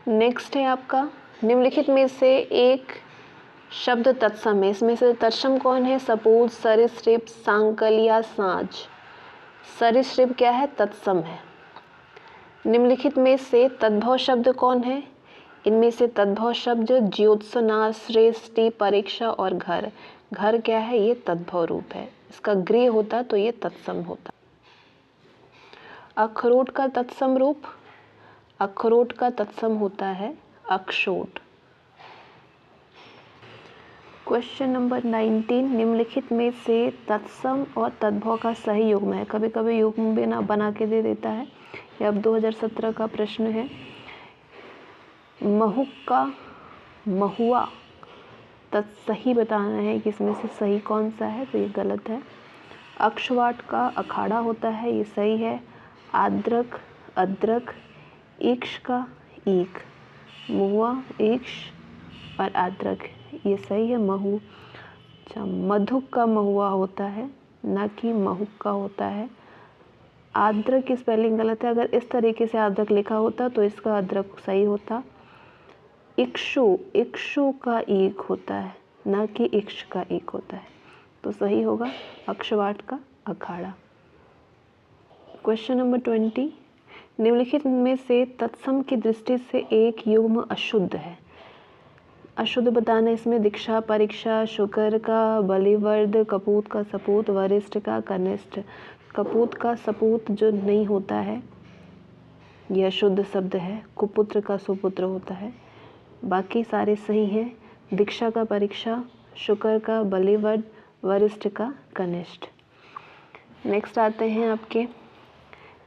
नेक्स्ट है आपका निम्नलिखित में से एक शब्द तत्सम है, इसमें से तत्सम कौन है? सपूत, सरीसृप, सांकल या साँझ। सरीसृप क्या है? तत्सम है। निम्नलिखित में से तद्भव शब्द कौन है? इनमें से तद्भव शब्द ज्योत्सना, श्रेष्ठी, परीक्षा और घर। घर क्या है? ये तद्भव रूप है। इसका गृह होता तो ये तत्सम होता। अखरोट का तत्सम रूप, अखरोट का तत्सम होता है अक्षोट। क्वेश्चन नंबर 19, निम्नलिखित में से तत्सम और तद्भव का सही युग्म है। कभी कभी युग्म भी ना बना के दे देता है। यह अब 2017 का प्रश्न है। महुक का महुआ सही बताना है कि इसमें से सही कौन सा है, तो ये गलत है। अक्षवाट का अखाड़ा होता है, ये सही है। आद्रक अद्रक, ईक्ष का ईख, महुआ ईक्ष और आद्रक, ये सही है महू। अच्छा, मधुक का महुआ होता है, ना कि महुक का होता है। आद्रक की स्पेलिंग गलत है। अगर इस तरीके से आद्रक लिखा होता तो इसका अदरक सही होता। इक्षु, इक्षु का ईख होता है, ना कि इक्ष का ईख होता है, तो सही होगा अक्षवाट का अखाड़ा। क्वेश्चन नंबर 20, निम्नलिखित में से तत्सम की दृष्टि से एक युग्म अशुद्ध है। अशुद्ध बताना, इसमें दीक्षा, परीक्षा, शुक्र का बलिवर्द, कपूत का सपूत, वरिष्ठ का कनिष्ठ। कपूत का सपूत जो नहीं होता है यह शुद्ध शब्द है। कुपुत्र का सुपुत्र होता है। बाकी सारे सही हैं। दीक्षा का परीक्षा, शुक्र का बलिवर्द, वरिष्ठ का कनिष्ठ। नेक्स्ट आते हैं आपके,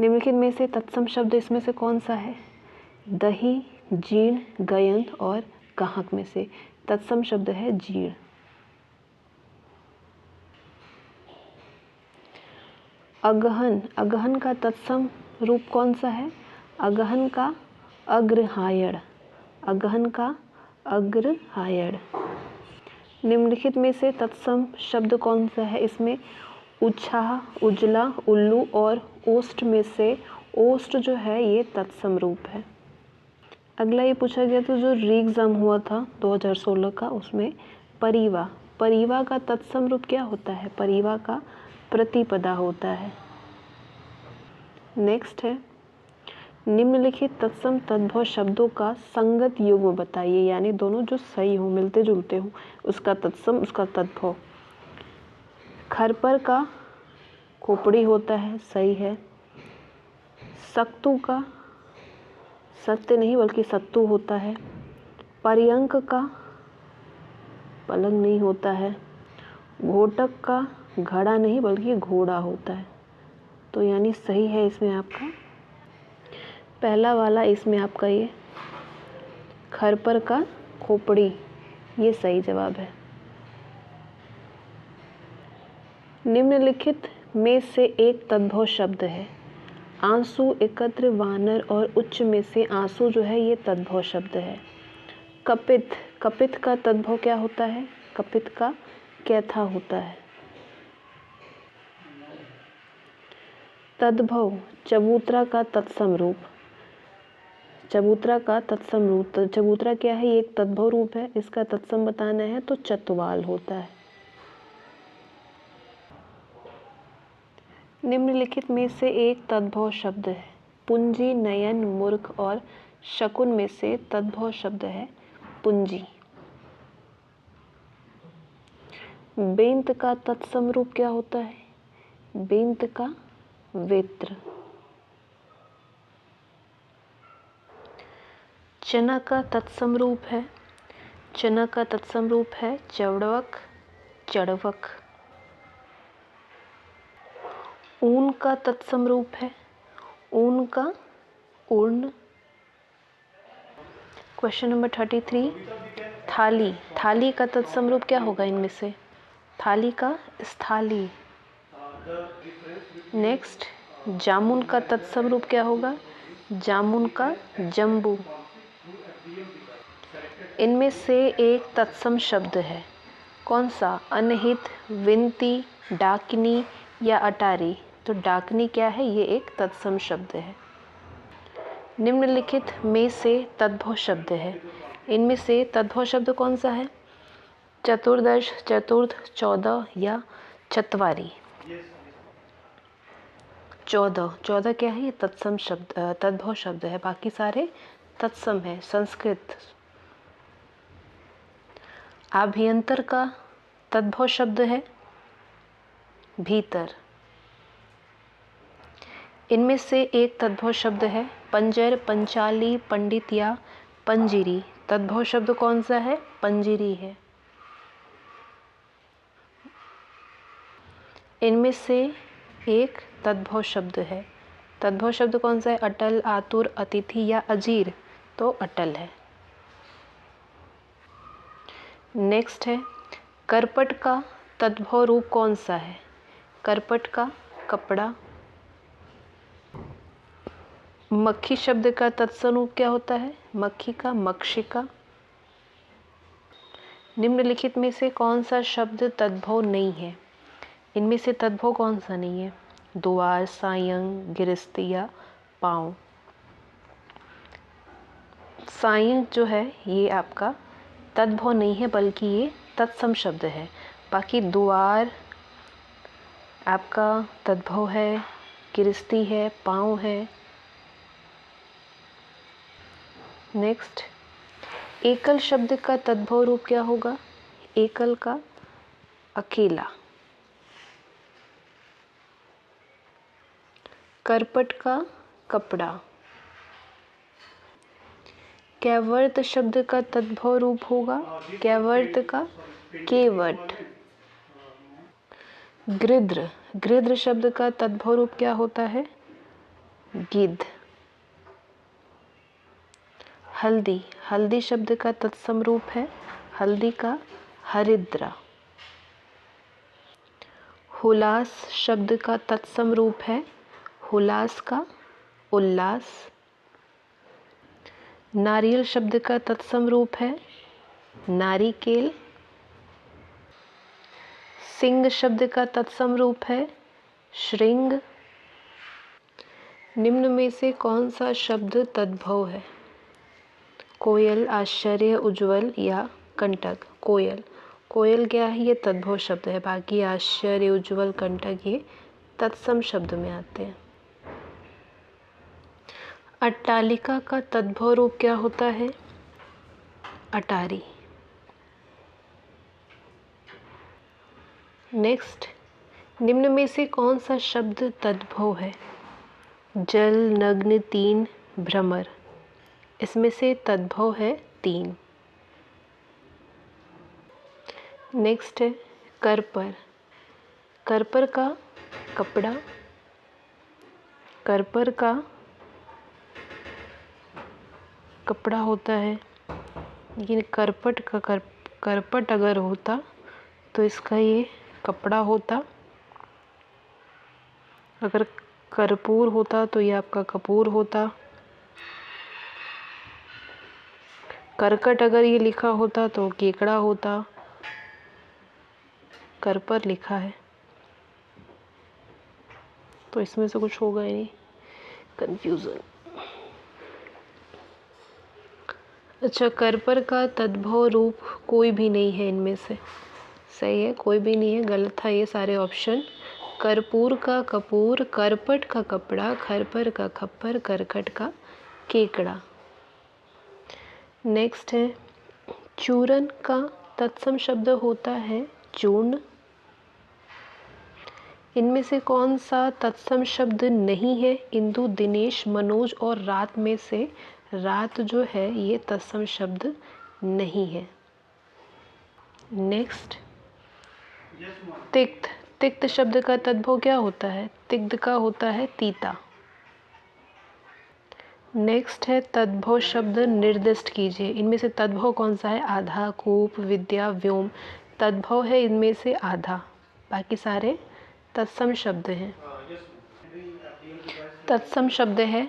निम्नलिखित में से तत्सम शब्द इसमें से कौन सा है? दही, जीर्ण, गयंत और गाहक में से तत्सम शब्द है जीर्ण। अगहन, अगहन का तत्सम रूप कौन सा है? अगहन का अग्रहायण, अगहन का अग्रहायण। निम्नलिखित में से तत्सम शब्द कौन सा है? इसमें उच्छाह, उजला, उल्लू और ओष्ठ में से ओष्ठ जो है ये तत्सम रूप है। अगला ये पूछा गया तो जो री एग्जाम हुआ था 2016 का, उसमें परिवा, परिवा का तत्सम रूप क्या होता है? परिवा का प्रतिपदा होता है। नेक्स्ट है, निम्नलिखित तत्सम तद्भव शब्दों का संगत युग्म बताइए, यानी दोनों जो सही हो, मिलते जुलते हो, उसका तत्सम उसका तद्भव। खरपर का खोपड़ी होता है, सही है। सक्तु का सत्य नहीं बल्कि सत्तू होता है। पर्यंक का पलंग नहीं होता है। घोटक का घड़ा नहीं बल्कि घोड़ा होता है, तो यानी सही है इसमें आपका पहला वाला। इसमें आपका ये खरपर का खोपड़ी, ये सही जवाब है। निम्नलिखित में से एक तद्भव शब्द है। आंसू, एकत्र, वानर और उच्च में से आंसू जो है ये तद्भव शब्द है। कपित, कपित का तद्भव क्या होता है? कपित का कैथा होता है। तद्भव, चबूतरा का तत्सम रूप, चबूतरा का तत्सम रूप। चबूतरा क्या है? ये एक तद्भव रूप है। इसका तत्सम बताना है तो चतवाल होता है। निम्नलिखित में से एक तद्भव शब्द है। पूंजी, नयन, मूर्ख और शकुन में से तद्भव शब्द है पूंजी। बेंत का तत्सम रूप क्या होता है? बेंत का वेत्र। चना का तत्सम रूप है, चना का तत्सम रूप है चौड़वक, चढ़वक। ऊन का तत्सम रूप है ऊन का ऊर्ण। क्वेश्चन नंबर 33, थाली, थाली का तत्सम रूप क्या होगा इनमें से? थाली का स्थाली। नेक्स्ट, जामुन का तत्सम रूप क्या होगा? जामुन का जम्बू। इनमें से एक तत्सम शब्द है, कौन सा? अनहित, विनती, डाकनी या अटारी। तो डाकनी क्या है? ये एक तत्सम शब्द है। निम्नलिखित में से तद्भव शब्द है। इनमें से तद्भव शब्द कौन सा है? चतुर्दश, चतुर्थ, 14 या चत्वारी। 14, 14 क्या है? ये तत्सम शब्द तद्भव शब्द है। बाकी सारे तत्सम है, संस्कृत। आभ्यंतर का तद्भव शब्द है भीतर। इनमें से एक तद्भव शब्द है पंजर, पंचाली, पंडित या पंजीरी। तद्भव शब्द कौन सा है? पंजीरी है। इनमें से एक तद्भव शब्द है। तद्भव शब्द कौन सा है? अटल, आतुर, अतिथि या अजीर। तो अटल है। नेक्स्ट है करपट का तद्भव रूप कौन सा है? करपट का कपड़ा। मक्खी शब्द का तत्सम रूप क्या होता है? मक्खी का मक्षिका। निम्नलिखित में से कौन सा शब्द तद्भव नहीं है? इनमें से तद्भव कौन सा नहीं है? द्वार, सायं, गिरस्ती या पाँव। सायं जो है ये आपका तद्भव नहीं है बल्कि ये तत्सम शब्द है। बाकी द्वार आपका तद्भव है, गिरस्ती है, पाँव है। नेक्स्ट एकल शब्द का तद्भव रूप क्या होगा? एकल का अकेला। करपट का कपड़ा। कैवर्त शब्द का तद्भव रूप होगा कैवर्त का केवट। गृध्र, गृध्र शब्द का तद्भव रूप क्या होता है? गिद्ध। हल्दी, हल्दी शब्द का तत्सम रूप है हल्दी का हरिद्रा। हुलास शब्द का तत्सम रूप है हुलास का उल्लास। नारियल शब्द का तत्सम रूप है नारिकेल। सिंह शब्द का तत्सम रूप है श्रृंग। निम्न में से कौन सा शब्द तद्भव है? कोयल, आश्चर्य, उज्ज्वल या कंटक। कोयल, कोयल क्या है? ये तद्भव शब्द है। बाकी आश्चर्य, उज्ज्वल, कंटक ये तत्सम शब्द में आते हैं। अट्टालिका का तद्भव रूप क्या होता है? अटारी। नेक्स्ट निम्न में से कौन सा शब्द तद्भव है? जल, नग्न, तीन, भ्रमर। इसमें से तद्भव है तीन। नेक्स्ट है करपर, करपर का कपड़ा। करपर का कपड़ा होता है लेकिन करपट का करपट अगर होता तो इसका ये कपड़ा होता। अगर कर्पूर होता तो ये आपका कपूर होता। करकट अगर ये लिखा होता तो केकड़ा होता। करपर लिखा है तो इसमें से कुछ होगा ही नहीं, कंफ्यूजन। अच्छा, करपर का तद्भव रूप कोई भी नहीं है इनमें से। सही है, कोई भी नहीं है, गलत था ये सारे ऑप्शन। कर्पूर का कपूर, करपट का कपड़ा, खरपर का खप्पर, करकट का केकड़ा। नेक्स्ट है चूरन का तत्सम शब्द होता है चूर्ण। इनमें से कौन सा तत्सम शब्द नहीं है? इंदु, दिनेश, मनोज और रात में से रात जो है ये तत्सम शब्द नहीं है। नेक्स्ट तिक्त, तिक्त शब्द का तद्भव क्या होता है? तिक्त का होता है तीता। नेक्स्ट है तद्भव शब्द निर्दिष्ट कीजिए। इनमें से तद्भव कौन सा है? आधा, कूप, विद्या, व्योम। तद्भव है इनमें से आधा, बाकी सारे तत्सम शब्द हैं। तत्सम शब्द है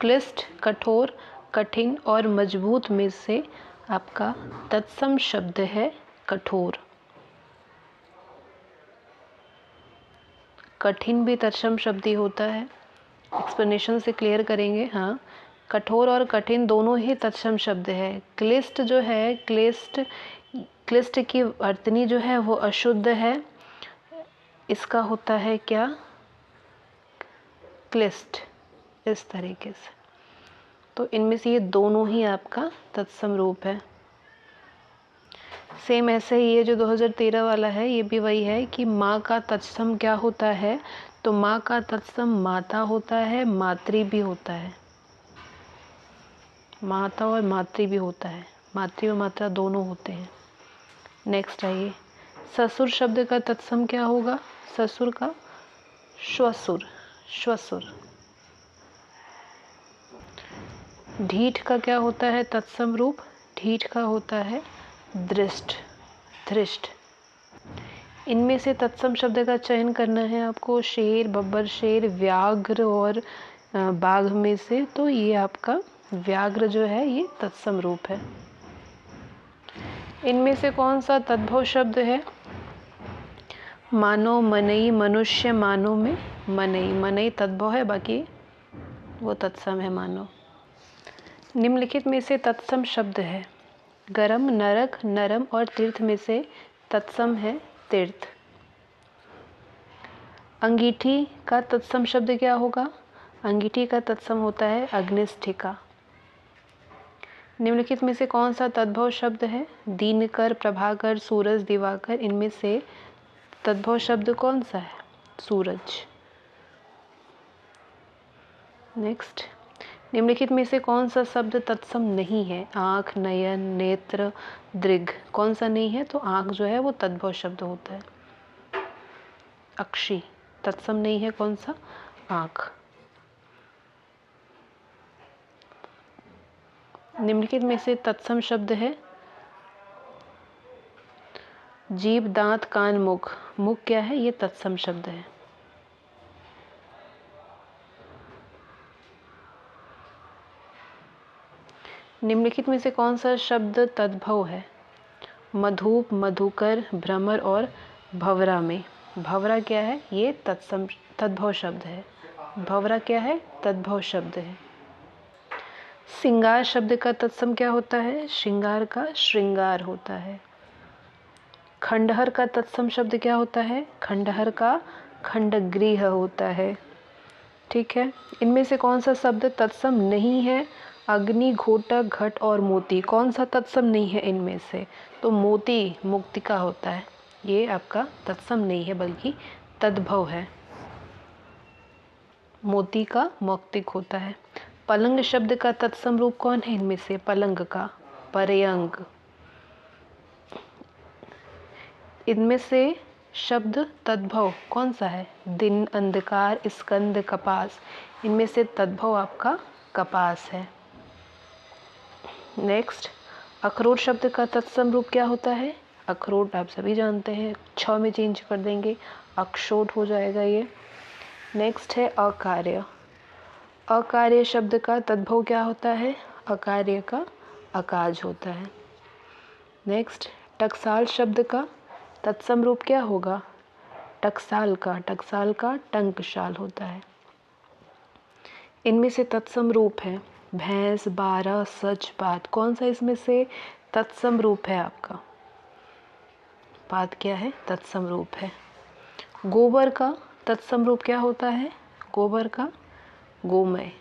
क्लिष्ट, कठोर, कठिन और मजबूत में से आपका तत्सम शब्द है कठोर। कठिन भी तत्सम शब्द ही होता है, एक्सप्लेनेशन से क्लियर करेंगे। हाँ, कठोर और कठिन दोनों ही तत्सम शब्द है। क्लिष्ट जो है, क्लिष्ट की वर्तनी जो है वो अशुद्ध है, इसका होता है क्या? क्लिष्ट, इस तरीके से। तो इनमें से ये दोनों ही आपका तत्सम रूप है। सेम ऐसे ही ये जो 2013 वाला है, ये भी वही है कि माँ का तत्सम क्या होता है, तो माँ का तत्सम माता होता है, मातृ भी होता है, माता और मातृ भी होता है, मातृ और मात्रा दोनों होते हैं। नेक्स्ट आइए, ससुर शब्द का तत्सम क्या होगा, ससुर का श्वसुर, श्वसुर। ढीठ का क्या होता है तत्सम रूप, ढीठ का होता है दृष्ट, धृष्ट। इनमें से तत्सम शब्द का चयन करना है आपको, शेर, बब्बर शेर, व्याघ्र और बाघ में से, तो ये आपका व्याघ्र जो है ये तत्सम रूप है। इनमें से कौन सा तद्भव शब्द है, मानव, मनई, मनुष्य, मानव में मनई, मनई तद्भव है, बाकी वो तत्सम है मानव। निम्नलिखित में से तत्सम शब्द है, गरम, नरक, नरम और तीर्थ में से तत्सम है तीर्थ। अंगीठी का तत्सम शब्द क्या होगा, अंगीठी का तत्सम होता है अग्निष्ठिका। निम्नलिखित में से कौन सा तद्भव शब्द है, दीनकर, प्रभाकर, सूरज, दिवाकर, इनमें से तद्भव शब्द कौन सा है, सूरज। नेक्स्ट, निम्नलिखित में से कौन सा शब्द तत्सम नहीं है, आँख, नयन, नेत्र, दृग, कौन सा नहीं है, तो आँख जो है वो तद्भव शब्द होता है, अक्षी तत्सम नहीं है, कौन सा, आँख। निम्नलिखित में से तत्सम शब्द है, जीभ, दांत, कान, मुख, मुख क्या है, ये तत्सम शब्द है। निम्नलिखित में से कौन सा शब्द तद्भव है, मधुप, मधुकर, भ्रमर और भवरा में, भवरा क्या है, ये तद्भव शब्द है, भवरा क्या है, तद्भव शब्द है। सिंगार शब्द का तत्सम क्या होता है, श्रृंगार का श्रृंगार होता है। खंडहर का तत्सम शब्द क्या होता है, खंडहर का खंडगृह होता है। ठीक है, इनमें से कौन सा शब्द तत्सम नहीं है, अग्नि, घोटक, घट और मोती, कौन सा तत्सम नहीं है इनमें से, तो मोती मुक्तिका होता है, ये आपका तत्सम नहीं है बल्कि तद्भव है, मोती का मौक्तिक होता है। पलंग शब्द का तत्सम रूप कौन है इनमें से, पलंग का पर्यंग। इनमें से शब्द तद्भव कौन सा है, दिन, अंधकार, स्कंद, कपास, इनमें से तद्भव आपका कपास है। नेक्स्ट, अखरोट शब्द का तत्सम रूप क्या होता है, अखरोट आप सभी जानते हैं, छ में चेंज कर देंगे, अक्षोट हो जाएगा ये। नेक्स्ट है अकार्य, अकार्य शब्द का तद्भव क्या होता है, अकार्य का अकाज होता है। नेक्स्ट, टकसाल शब्द का तत्सम रूप क्या होगा, टकसाल का टंकशाल होता है। इनमें से तत्सम रूप है भैंस, बारह, सच, बात, कौन सा इसमें से तत्सम रूप है आपका, बात क्या है, तत्सम रूप है। गोबर का तत्सम रूप क्या होता है, गोबर का गोमय।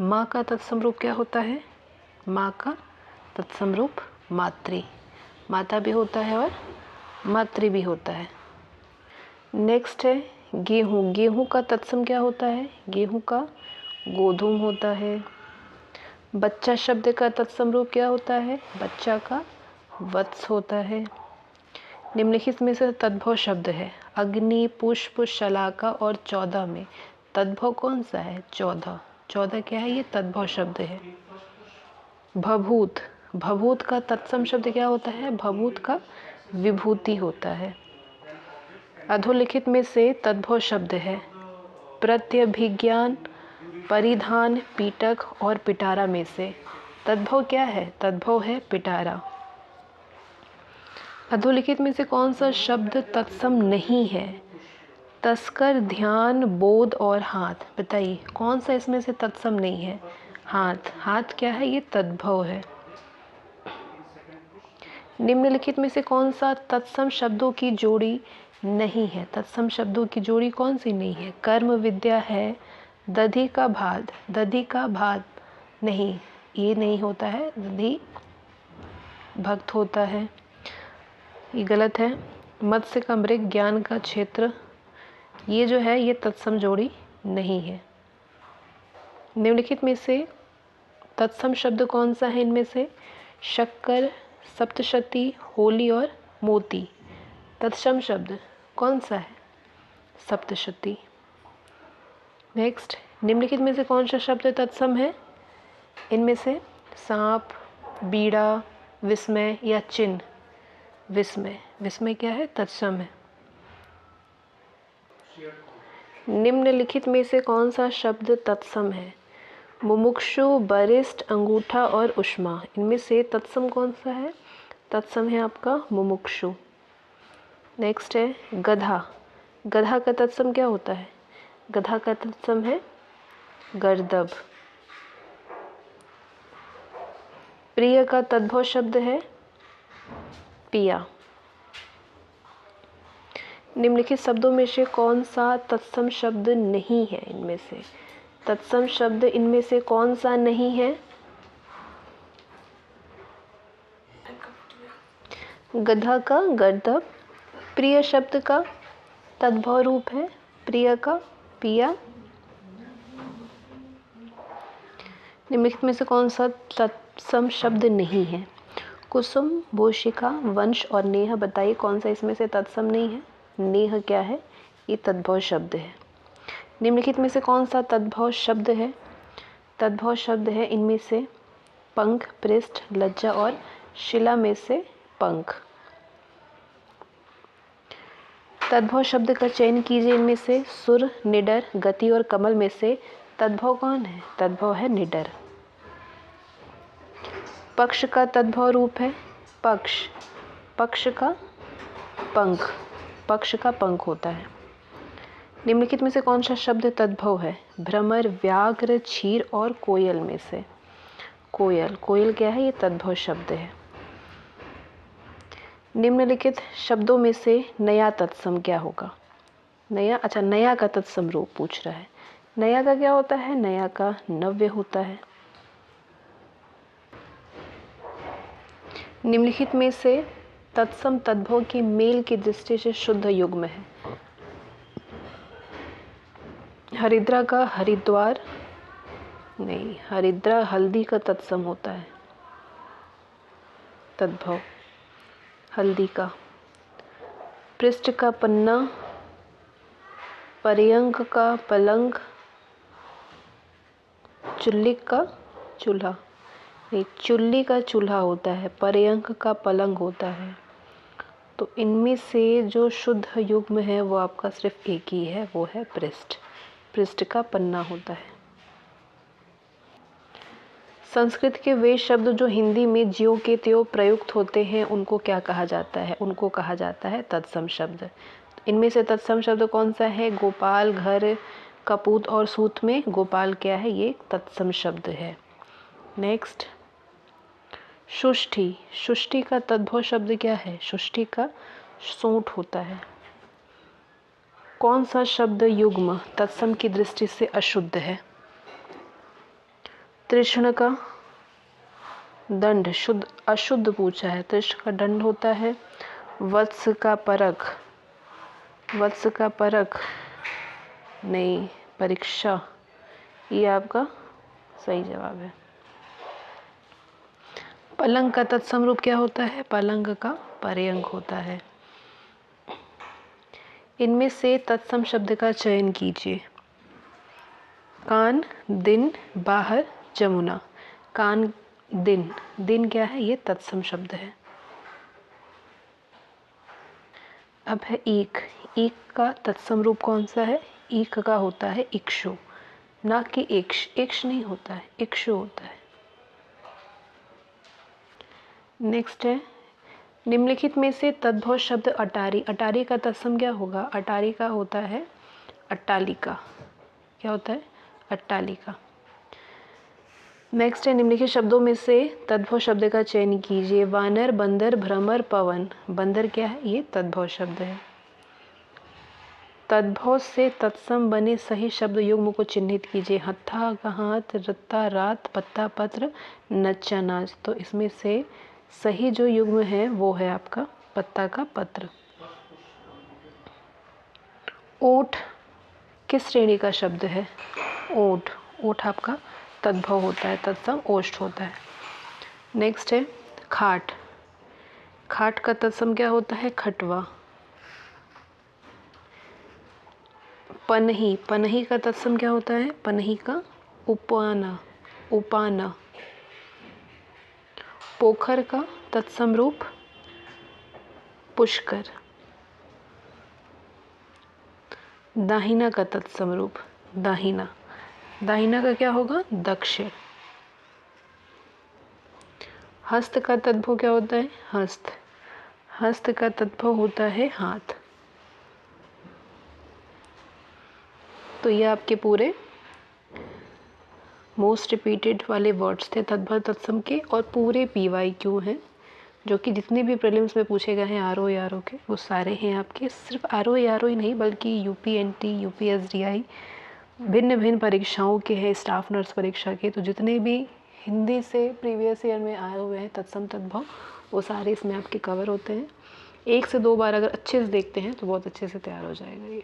माँ का तत्सम रूप क्या होता है, माँ का तत्सम रूप मातृ, माता भी होता है और मातृ भी होता है। नेक्स्ट है गेहूँ, गेहूँ का तत्सम क्या होता है, गेहूँ का गोधूम होता है। बच्चा शब्द का तत्सम रूप क्या होता है, बच्चा का वत्स होता है। निम्नलिखित में से तद्भव शब्द है, अग्नि, पुष्प, शलाका और 14 में तद्भव कौन सा है, 14, 14 क्या है, ये तद्भव शब्द है। भभूत, भभूत का तत्सम शब्द क्या होता है, भभूत का विभूति होता है। अधोलिखित में से तद्भव शब्द है, प्रत्यभिज्ञान, परिधान, पीटक और पिटारा में से तद्भव क्या है, तद्भव है पिटारा। अधोलिखित में से कौन सा शब्द तत्सम नहीं है, तस्कर, ध्यान, बोध और हाथ, बताइए कौन सा इसमें से तत्सम नहीं है, हाथ, हाथ क्या है, ये तद्भव है। निम्नलिखित में से कौन सा तत्सम शब्दों की जोड़ी नहीं है, तत्सम शब्दों की जोड़ी कौन सी नहीं है, कर्म, विद्या है, दधी का भात, दधी का भात नहीं, ये नहीं होता है, दधी भक्त होता है, ये गलत है। मत्स्य का मृग, ज्ञान का क्षेत्र, ये जो है ये तत्सम जोड़ी नहीं है। निम्नलिखित में से तत्सम शब्द कौन सा है इनमें से? शक्कर, सप्तशती, होली और मोती। तत्सम शब्द कौन सा है? सप्तशती। नेक्स्ट, निम्नलिखित में से कौन सा शब्द तत्सम है? इनमें से सांप, बीड़ा, विस्मय या चिन्ह। विस्मय, विस्मय क्या है? तत्सम है। निम्नलिखित में से कौन सा शब्द तत्सम है? मुमुक्षु, वरिष्ठ, अंगूठा और उष्मा। इनमें से तत्सम कौन सा है? तत्सम है आपका मुमुक्षु। नेक्स्ट है गधा। गधा का तत्सम क्या होता है? गधा का तत्सम है गर्दभ। प्रिय का तद्भव शब्द है पिया। निम्नलिखित शब्दों में से कौन सा तत्सम शब्द नहीं है? इनमें से तत्सम शब्द इनमें से कौन सा नहीं है? गधा का गर्दभ। प्रिय शब्द का तद्भव रूप है प्रिय का पिया। निम्नलिखित में से कौन सा तत्सम शब्द नहीं है? कुसुम, बोशिका, वंश और नेह। बताइए कौन सा इसमें से तत्सम नहीं है? नेह क्या है? ये तद्भव शब्द है। निम्नलिखित में से कौन सा तद्भव शब्द है? तद्भव शब्द है इनमें से पंख, पृष्ठ, लज्जा और शिला में से पंख। तद्भव शब्द का चयन कीजिए। इनमें से सुर, निडर, गति और कमल में से तद्भव कौन है? तद्भव है निडर। पक्ष का तद्भव रूप है पक्ष। पक्ष का पंख, पक्ष का पंख होता है। निम्नलिखित में से कौन सा शब्द तद्भव है? भ्रमर, व्याघ्र, क्षीर और कोयल में से कोयल। कोयल क्या है? ये तद्भव शब्द है। निम्नलिखित शब्दों में से नया तत्सम क्या होगा? नया, अच्छा नया का तत्सम रूप पूछ रहा है। नया का क्या होता है? नया का नव्य होता है। निम्नलिखित में से तत्सम तद्भव की मेल की दृष्टि से शुद्ध युग्म है। हरिद्रा का हरिद्वार नहीं, हरिद्रा हल्दी का तत्सम होता है तद्भव, हल्दी का। पृष्ठ का पन्ना, पर्यंक का पलंग, चुल्ली का चूल्हा नहीं, चुल्ली का चूल्हा होता है, पर्यंक का पलंग होता है। तो इनमें से जो शुद्ध युग्म है वो आपका सिर्फ एक ही है, वो है पृष्ठ। पृष्ठ का पन्ना होता है। संस्कृत के वे शब्द जो हिंदी में ज्यों के त्यों प्रयुक्त होते हैं उनको क्या कहा जाता है? उनको कहा जाता है तत्सम शब्द। इनमें से तत्सम शब्द कौन सा है? गोपाल, घर, कपूत और सूत में गोपाल क्या है? ये तत्सम शब्द है। नेक्स्ट, शुष्टि। शुष्टि का तद्भव शब्द क्या है? शुष्टि का सूंठ होता है। कौन सा शब्द युग्म तत्सम की दृष्टि से अशुद्ध है? तृष्ण का दंड शुद्ध अशुद्ध पूछा है। तृष्ण का दंड होता है। वत्स का परख, वत्स का परख नहीं, परीक्षा, ये आपका सही जवाब है। पलंग का तत्सम रूप क्या होता है? पलंग का पर्यंक होता है। इनमें से तत्सम शब्द का चयन कीजिए। कान, दिन, बाहर, जमुना। कान, दिन, दिन क्या है? ये तत्सम शब्द है। अब है ईख। ईख का तत्सम रूप कौन सा है? ईख का होता है इक्षु, ना कि इक्ष। इक्ष नहीं होता है, इक्षु होता है। नेक्स्ट है, निम्नलिखित में से तद्भव शब्द अटारी। अटारी का तत्सम क्या होगा? अटारी का होता है अट्टालिका। क्या होता है? अट्टालिका। नेक्स्ट है, निम्नलिखित शब्दों में से तद्भव शब्द का चयन कीजिए। वानर, बंदर, भ्रमर, पवन। बंदर क्या है? ये तद्भव शब्द है। तद्भव से तत्सम बने सही शब्द युग्म को चिन्हित कीजिए। हत्था का हाथ, रत्ता रात, पत्ता पत्र, नच्चा नाच। तो इसमें से सही जो युग्म है वो है आपका पत्ता का पत्र। ओठ किस श्रेणी का शब्द है? ओठ। ओठ आपका तद्भव होता है, तत्सम ओष्ठ होता है। नेक्स्ट है खाट। खाट का तत्सम क्या होता है? खटवा। पनही। पनही का तत्सम क्या होता है? पनही का उपाना। उपाना। पोखर का तत्सम रूप पुष्कर। दाहिना का तत्सम रूप दाहिना। दाहिना का क्या होगा? दक्षिण। हस्त का तद्भव क्या होता है? हस्त। हस्त का तद्भव होता है हाथ। तो ये आपके पूरे मोस्ट रिपीटेड वाले वर्ड्स थे तद्भव तत्सम के, और पूरे PYQ हैं जो कि जितने भी प्रीलिम्स में पूछे गए हैं RO ARO के, वो सारे हैं आपके। सिर्फ RO ARO ही नहीं बल्कि UPNT UPSDI भिन्न भिन्न परीक्षाओं के हैं, स्टाफ नर्स परीक्षा के। तो जितने भी हिंदी से प्रीवियस ईयर में आए हुए हैं तत्सम तद्भव, वो सारे इसमें आपके कवर होते हैं। 1 से 2 बार अगर अच्छे से देखते हैं तो बहुत अच्छे से तैयार हो जाएगा ये।